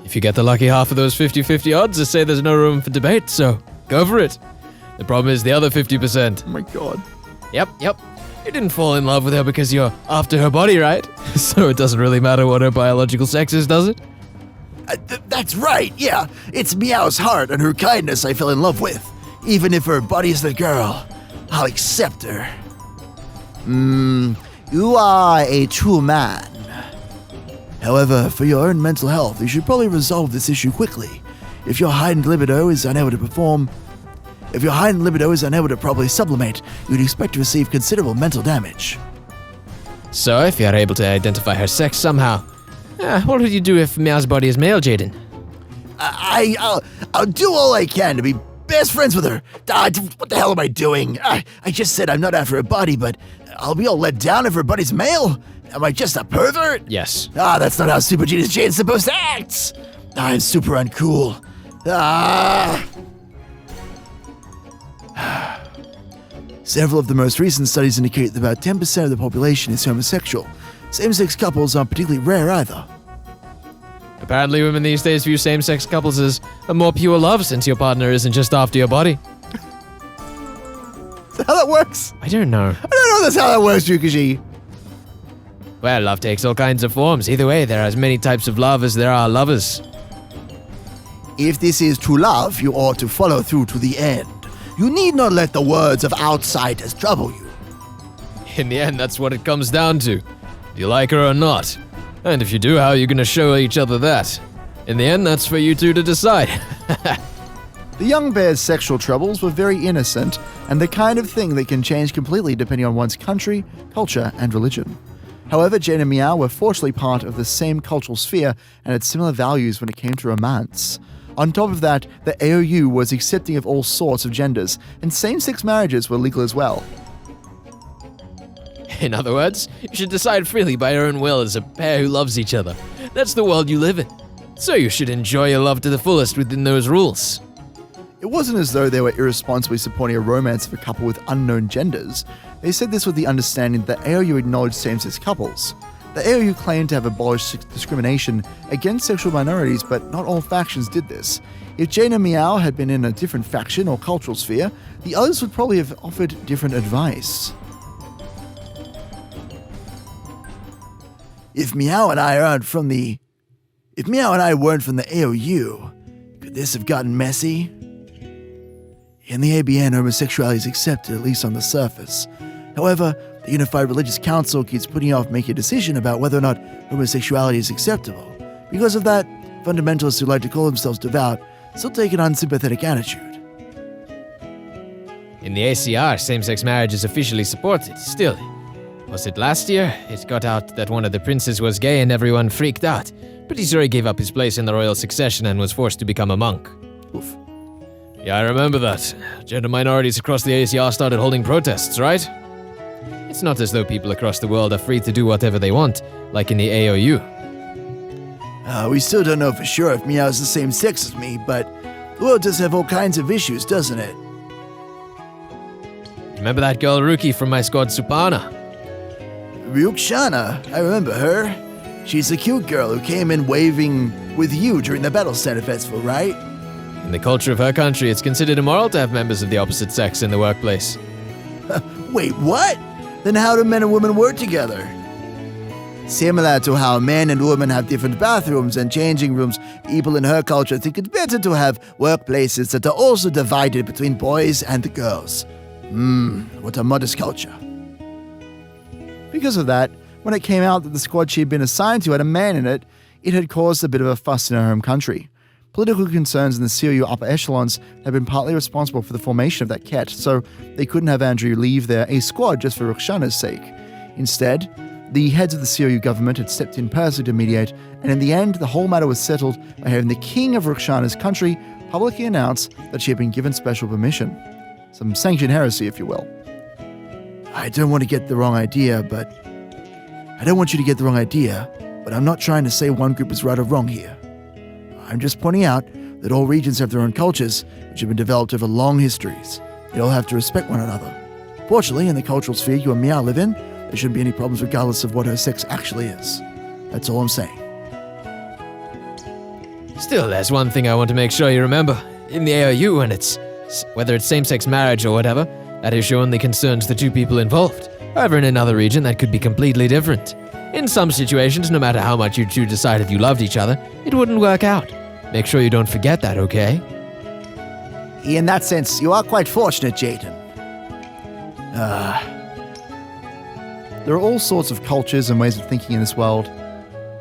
If you get the lucky half of those 50-50 odds, I say there's no room for debate, so go for it. The problem is the other 50%. Oh my god. Yep. You didn't fall in love with her because you're after her body, right? So it doesn't really matter what her biological sex is, does it? That's right, yeah. It's Meow's heart and her kindness I fell in love with. Even if her body's the girl, I'll accept her. You are a true man. However, for your own mental health, you should probably resolve this issue quickly. If your heightened libido is unable to properly sublimate, you'd expect to receive considerable mental damage. So if you're able to identify her sex somehow, what would you do if Meow's body is male, Jayden? I'll do all I can to be best friends with her. What the hell am I doing? I just said I'm not after her body, but I'll be all let down if her body's male. Am I just a pervert? Yes. That's not how Super Genius Jaden's supposed to act. I'm super uncool. Several of the most recent studies indicate that about 10% of the population is homosexual. Same-sex couples aren't particularly rare either. Apparently women these days view same-sex couples as a more pure love since your partner isn't just after your body. Is that how that works? I don't know. I don't know that's how that works, Yukashi. Well, love takes all kinds of forms. Either way, there are as many types of love as there are lovers. If this is true love, you ought to follow through to the end. You need not let the words of outsiders trouble you. In the end, that's what it comes down to. Do you like her or not? And if you do, how are you going to show each other that? In the end, that's for you two to decide. The young bear's sexual troubles were very innocent and the kind of thing that can change completely depending on one's country, culture, and religion. However, Jayden and Meow were fortunately part of the same cultural sphere and had similar values when it came to romance. On top of that, the AOU was accepting of all sorts of genders, and same-sex marriages were legal as well. In other words, you should decide freely by your own will as a pair who loves each other. That's the world you live in. So you should enjoy your love to the fullest within those rules. It wasn't as though they were irresponsibly supporting a romance of a couple with unknown genders. They said this with the understanding that AOU acknowledged same-sex couples. The AOU claimed to have abolished discrimination against sexual minorities, but not all factions did this. If Jayden and Meow had been in a different faction or cultural sphere, the others would probably have offered different advice. If Meow and I weren't from the AOU, could this have gotten messy? In the ABN, homosexuality is accepted, at least on the surface. However, the Unified Religious Council keeps putting off making a decision about whether or not homosexuality is acceptable. Because of that, fundamentalists who like to call themselves devout still take an unsympathetic attitude. In the ACR, same-sex marriage is officially supported. Still, was it last year? It got out that one of the princes was gay and everyone freaked out. Pretty sure he gave up his place in the royal succession and was forced to become a monk. Oof. Yeah, I remember that. Gender minorities across the ACR started holding protests, right? It's not as though people across the world are free to do whatever they want, like in the AOU. We still don't know for sure if Meow's the same sex as me, but the world does have all kinds of issues, doesn't it? Remember that girl Ruki from my squad, Supana? Ryukshana, I remember her. She's the cute girl who came in waving with you during the Battle Center Festival, right? In the culture of her country, it's considered immoral to have members of the opposite sex in the workplace. Wait, what? Then how do men and women work together? Similar to how men and women have different bathrooms and changing rooms, people in her culture think it's better to have workplaces that are also divided between boys and girls. What a modest culture. Because of that, when it came out that the squad she had been assigned to had a man in it, it had caused a bit of a fuss in her home country. Political concerns in the COU upper echelons had been partly responsible for the formation of that ket, so they couldn't have Andrew leave their A squad just for Rukhshana's sake. Instead, the heads of the COU government had stepped in personally to mediate, and in the end, the whole matter was settled by having the king of Rukhshana's country publicly announce that she had been given special permission. Some sanctioned heresy, if you will. I don't want you to get the wrong idea, but I'm not trying to say one group is right or wrong here. I'm just pointing out that all regions have their own cultures, which have been developed over long histories. They all have to respect one another. Fortunately, in the cultural sphere you and Meow live in, there shouldn't be any problems regardless of what her sex actually is. That's all I'm saying. Still, there's one thing I want to make sure you remember. In the AOU, and whether it's same-sex marriage or whatever, that issue only concerns the two people involved. However, in another region, that could be completely different. In some situations, no matter how much you two decided you loved each other, it wouldn't work out. Make sure you don't forget that, okay? In that sense, you are quite fortunate, Jayden. There are all sorts of cultures and ways of thinking in this world.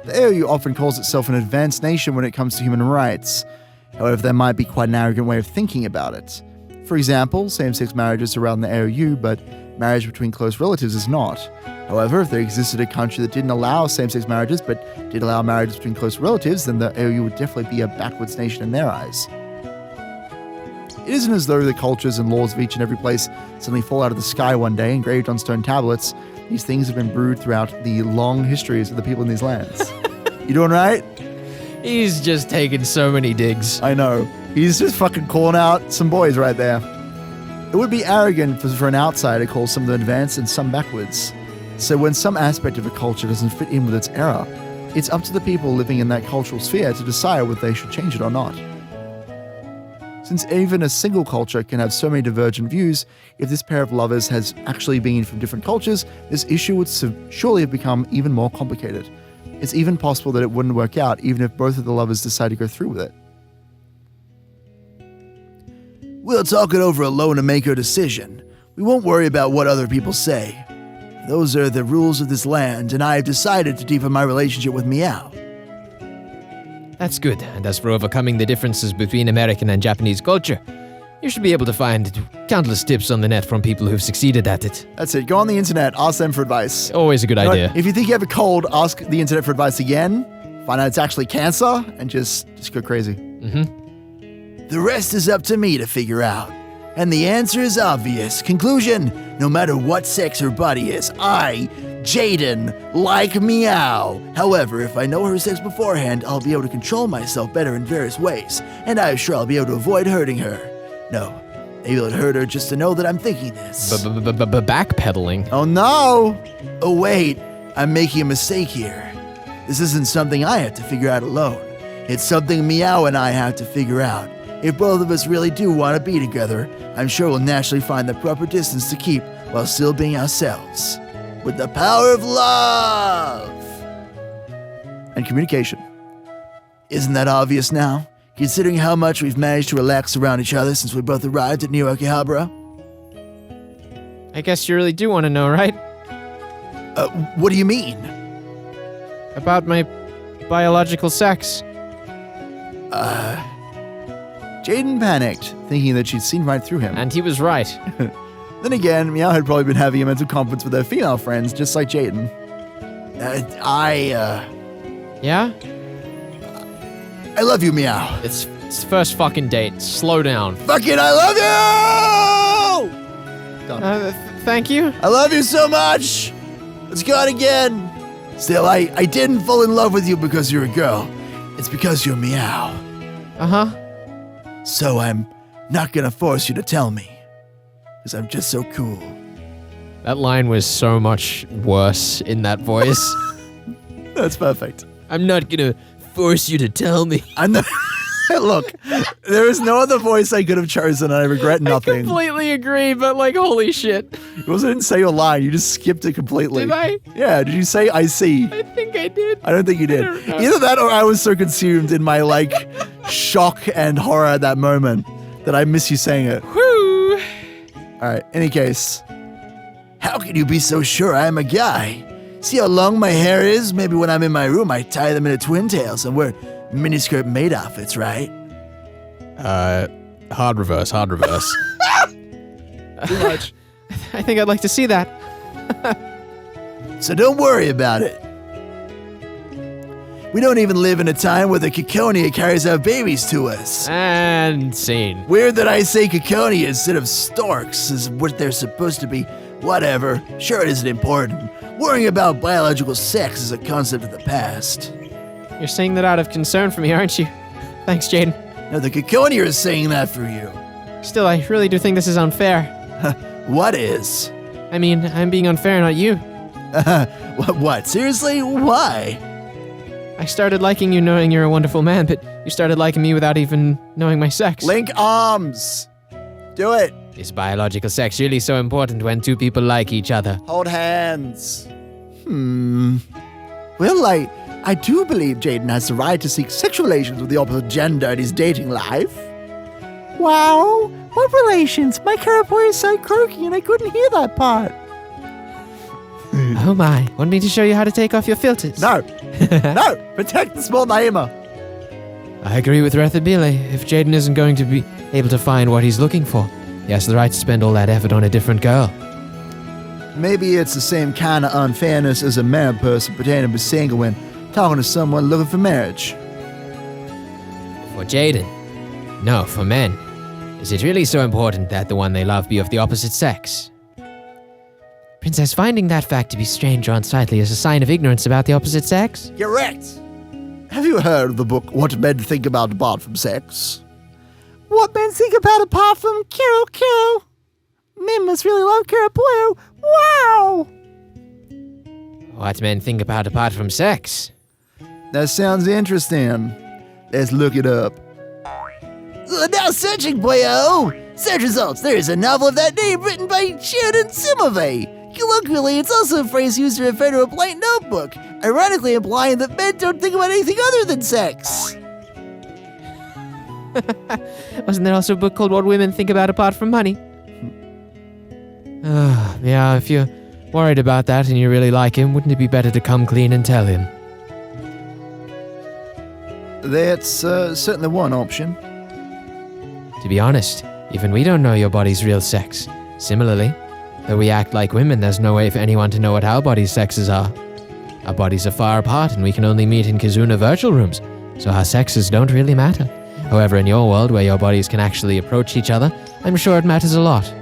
The AOU often calls itself an advanced nation when it comes to human rights. However, there might be quite an arrogant way of thinking about it. For example, same-sex marriages are around the AOU, but marriage between close relatives is not. However, if there existed a country that didn't allow same-sex marriages, but did allow marriages between close relatives, then the AOU would definitely be a backwards nation in their eyes. It isn't as though the cultures and laws of each and every place suddenly fall out of the sky one day, engraved on stone tablets. These things have been brewed throughout the long histories of the people in these lands. You doing right? He's just taking so many digs. I know. He's just fucking calling out some boys right there. It would be arrogant for an outsider to call some of them advanced and some backwards. So when some aspect of a culture doesn't fit in with its era, it's up to the people living in that cultural sphere to decide whether they should change it or not. Since even a single culture can have so many divergent views, if this pair of lovers has actually been from different cultures, this issue would surely have become even more complicated. It's even possible that it wouldn't work out even if both of the lovers decide to go through with it. We'll talk it over alone and make our decision. We won't worry about what other people say. Those are the rules of this land, and I have decided to deepen my relationship with Meow. That's good. And as for overcoming the differences between American and Japanese culture, you should be able to find countless tips on the net from people who've succeeded at it. That's it. Go on the internet, ask them for advice. Always a good idea. If you think you have a cold, ask the internet for advice again, find out it's actually cancer, and just go crazy. The rest is up to me to figure out. And the answer is obvious. Conclusion, no matter what sex her body is, I, Jayden, like Meow. However, if I know her sex beforehand, I'll be able to control myself better in various ways, and I'm sure I'll be able to avoid hurting her. No, maybe it'll hurt her just to know that I'm thinking this. Backpedaling. Oh no! Oh wait, I'm making a mistake here. This isn't something I have to figure out alone. It's something Meow and I have to figure out. If both of us really do want to be together, I'm sure we'll naturally find the proper distance to keep while still being ourselves. With the power of love! And communication. Isn't that obvious now? Considering how much we've managed to relax around each other since we both arrived at New Akihabara? I guess you really do want to know, right? What do you mean? About my biological sex. Jayden panicked, thinking that she'd seen right through him. And he was right. Then again, Meow had probably been having a mental conference with her female friends, just like Jayden. Yeah? I love you, Meow. It's first fucking date. Slow down. Fucking I love you! Done. Thank you. I love you so much! Let's go out again! Still, I didn't fall in love with you because you're a girl. It's because you're Meow. Uh-huh. So I'm not gonna force you to tell me. Because I'm just so cool. That line was so much worse in that voice. That's perfect. I'm not gonna force you to tell me. Look, there is no other voice I could have chosen, and I regret I nothing. completely agree, but like, holy shit. You also didn't say your line, you just skipped it completely. Did I? Yeah, did you say I see? I think I did. I don't think you did. don't know. Either that or I was so consumed in my, like, shock and horror at that moment that I miss you saying it. Whew. Alright, any case. How can you be so sure I'm a guy? See how long my hair is? Maybe when I'm in my room, I tie them into twin tails and wear miniskirt maid outfits, right? Hard reverse. Too much. I think I'd like to see that. So don't worry about it. We don't even live in a time where the Ciconia carries out babies to us. And scene. Weird that I say Ciconia instead of storks is what they're supposed to be. Whatever. Sure, it isn't important. Worrying about biological sex is a concept of the past. You're saying that out of concern for me, aren't you? Thanks, Jayden. No, the Ciconia is saying that for you. Still, I really do think this is unfair. What is? I mean, I'm being unfair, not you. What? Seriously? Why? I started liking you knowing you're a wonderful man, but you started liking me without even knowing my sex. Link arms. Do it. Is biological sex really so important when two people like each other? Hold hands. Well, I do believe Jayden has the right to seek sexual relations with the opposite gender in his dating life. Wow, what relations? My karapoy is so croaky and I couldn't hear that part. Oh my, want me to show you how to take off your filters? No, no, protect the small Naima. I agree with Rethabile. If Jayden isn't going to be able to find what he's looking for, he has the right to spend all that effort on a different girl. Maybe it's the same kind of unfairness as a married person pretending to be single when talking to someone looking for marriage. For Jayden? No, for men. Is it really so important that the one they love be of the opposite sex? Princess, finding that fact to be strange or unsightly is a sign of ignorance about the opposite sex? Correct. Have you heard of the book What Men Think About Apart from Sex? What men think about apart from Kiro. Men must really love Karapoyo. Wow! What men think about apart from sex? That sounds interesting. Let's look it up. Now searching, boyo! Search results. There is a novel of that name written by Jayden Simove. Colloquially, it's also a phrase used to refer to a blank notebook, ironically implying that men don't think about anything other than sex. Wasn't there also a book called What Women Think About Apart from Money? Yeah, if you're worried about that and you really like him, wouldn't it be better to come clean and tell him? That's certainly one option. To be honest, even we don't know your body's real sex. Similarly, though we act like women, there's no way for anyone to know what our bodies' sexes are. Our bodies are far apart and we can only meet in Kizuna virtual rooms, so our sexes don't really matter. However, in your world, where your bodies can actually approach each other, I'm sure it matters a lot.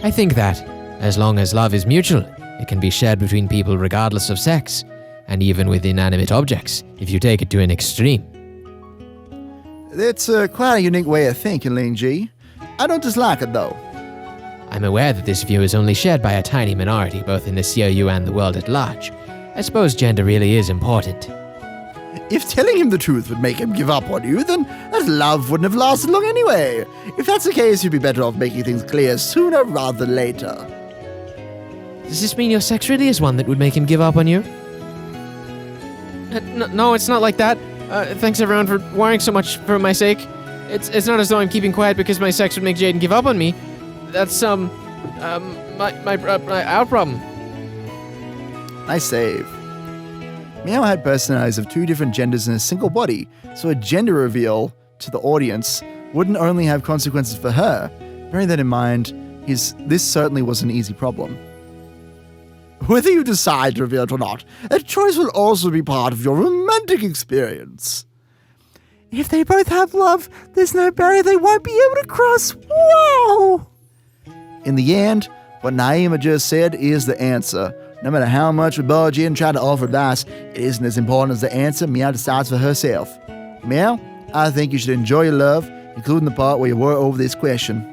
I think that, as long as love is mutual, it can be shared between people regardless of sex, and even with inanimate objects, if you take it to an extreme. That's quite a unique way of thinking, Ling Ji. I don't dislike it, though. I'm aware that this view is only shared by a tiny minority, both in the COU and the world at large. I suppose gender really is important. If telling him the truth would make him give up on you, then that love wouldn't have lasted long anyway. If that's the case, you'd be better off making things clear sooner rather than later. Does this mean your sex really is one that would make him give up on you? No, it's not like that. Thanks everyone for worrying so much for my sake. It's not as though I'm keeping quiet because my sex would make Jayden give up on me. That's, our problem. Nice save. Meow had personalities of two different genders in a single body, so a gender reveal to the audience wouldn't only have consequences for her. Bearing that in mind, this certainly was an easy problem. Whether you decide to reveal it or not, that choice will also be part of your romantic experience. If they both have love, there's no barrier they won't be able to cross. Wow! In the end, what Naima just said is the answer. No matter how much we budge in and try to offer advice, it isn't as important as the answer Meow decides for herself. Meow, I think you should enjoy your love, including the part where you worry over this question.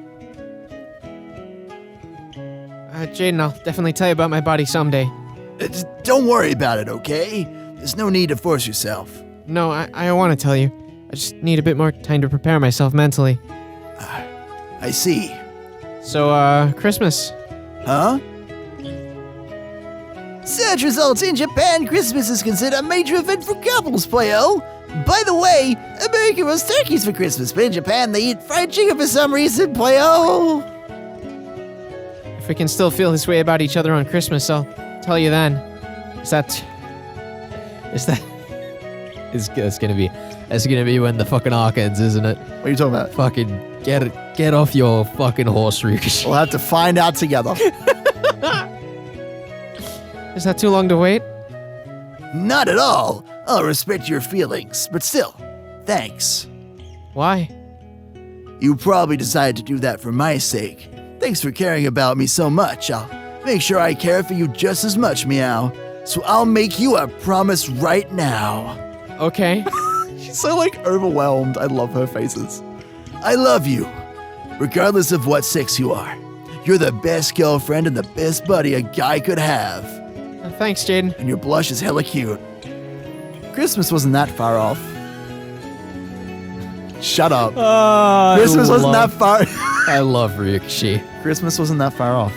Jayden, I'll definitely tell you about my body someday. Just don't worry about it, okay? There's no need to force yourself. No, I want to tell you. I just need a bit more time to prepare myself mentally. I see. So, Christmas. Huh? Search results in Japan. Christmas is considered a major event for couples, playo. By the way, America roasts turkeys for Christmas, but in Japan they eat fried chicken for some reason, playo. If we can still feel this way about each other on Christmas, I'll tell you then. It's gonna be when the fucking arc ends, isn't it? What are you talking about? Fucking get off your fucking horse, Ryukishi. We'll have to find out together. Is that too long to wait? Not at all. I'll respect your feelings, but still, thanks. Why? You probably decided to do that for my sake. Thanks for caring about me so much. I'll make sure I care for you just as much, Meow. So I'll make you a promise right now. Okay. She's so, overwhelmed. I love her faces. I love you, regardless of what sex you are. You're the best girlfriend and the best buddy a guy could have. Thanks, Jayden. And your blush is hella cute. Christmas wasn't that far off. Shut up. Oh, Christmas wasn't that far. I love Ryukishi. Christmas wasn't that far off.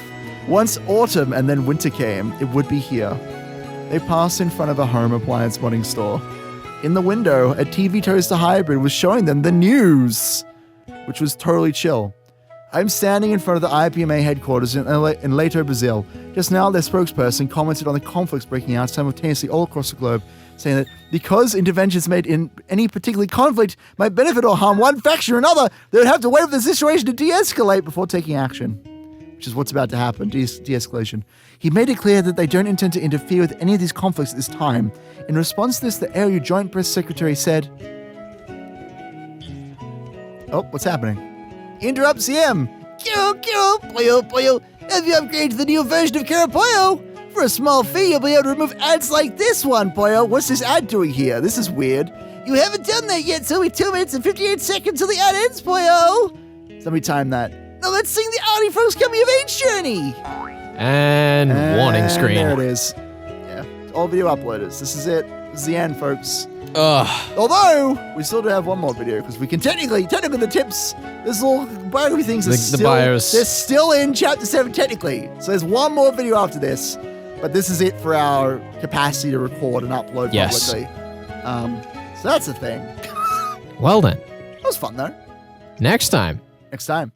Once autumn and then winter came, it would be here. They passed in front of a home appliance modding store. In the window, a TV toaster hybrid was showing them the news, which was totally chill. I'm standing in front of the IPMA headquarters in Leito, Brazil. Just now, their spokesperson commented on the conflicts breaking out simultaneously all across the globe, saying that because interventions made in any particular conflict might benefit or harm one faction or another, they would have to wait for the situation to de-escalate before taking action, which is what's about to happen, de-escalation. He made it clear that they don't intend to interfere with any of these conflicts at this time. In response to this, the ARU Joint Press Secretary said, "Oh, what's happening?" Interrupt CM. Kyo, Poyo. Have you upgraded to the new version of Karapoyo? For a small fee, you'll be able to remove ads like this one, Poyo. What's this ad doing here? This is weird. You haven't done that yet, so it'll be 2 minutes and 58 seconds till the ad ends, Poyo. Let me time that. Now let's sing the Audi Folks Coming of Age journey. And warning screen. There it is. Yeah, all video uploaders. This is it. This is the end, folks. Ugh. Although, we still do have one more video, because we can technically the tips, this little biography things The bios. they're still in chapter 7 technically. So there's one more video after this, but this is it for our capacity to record and upload publicly. So that's the thing. Well then. That was fun though. Next time. Next time.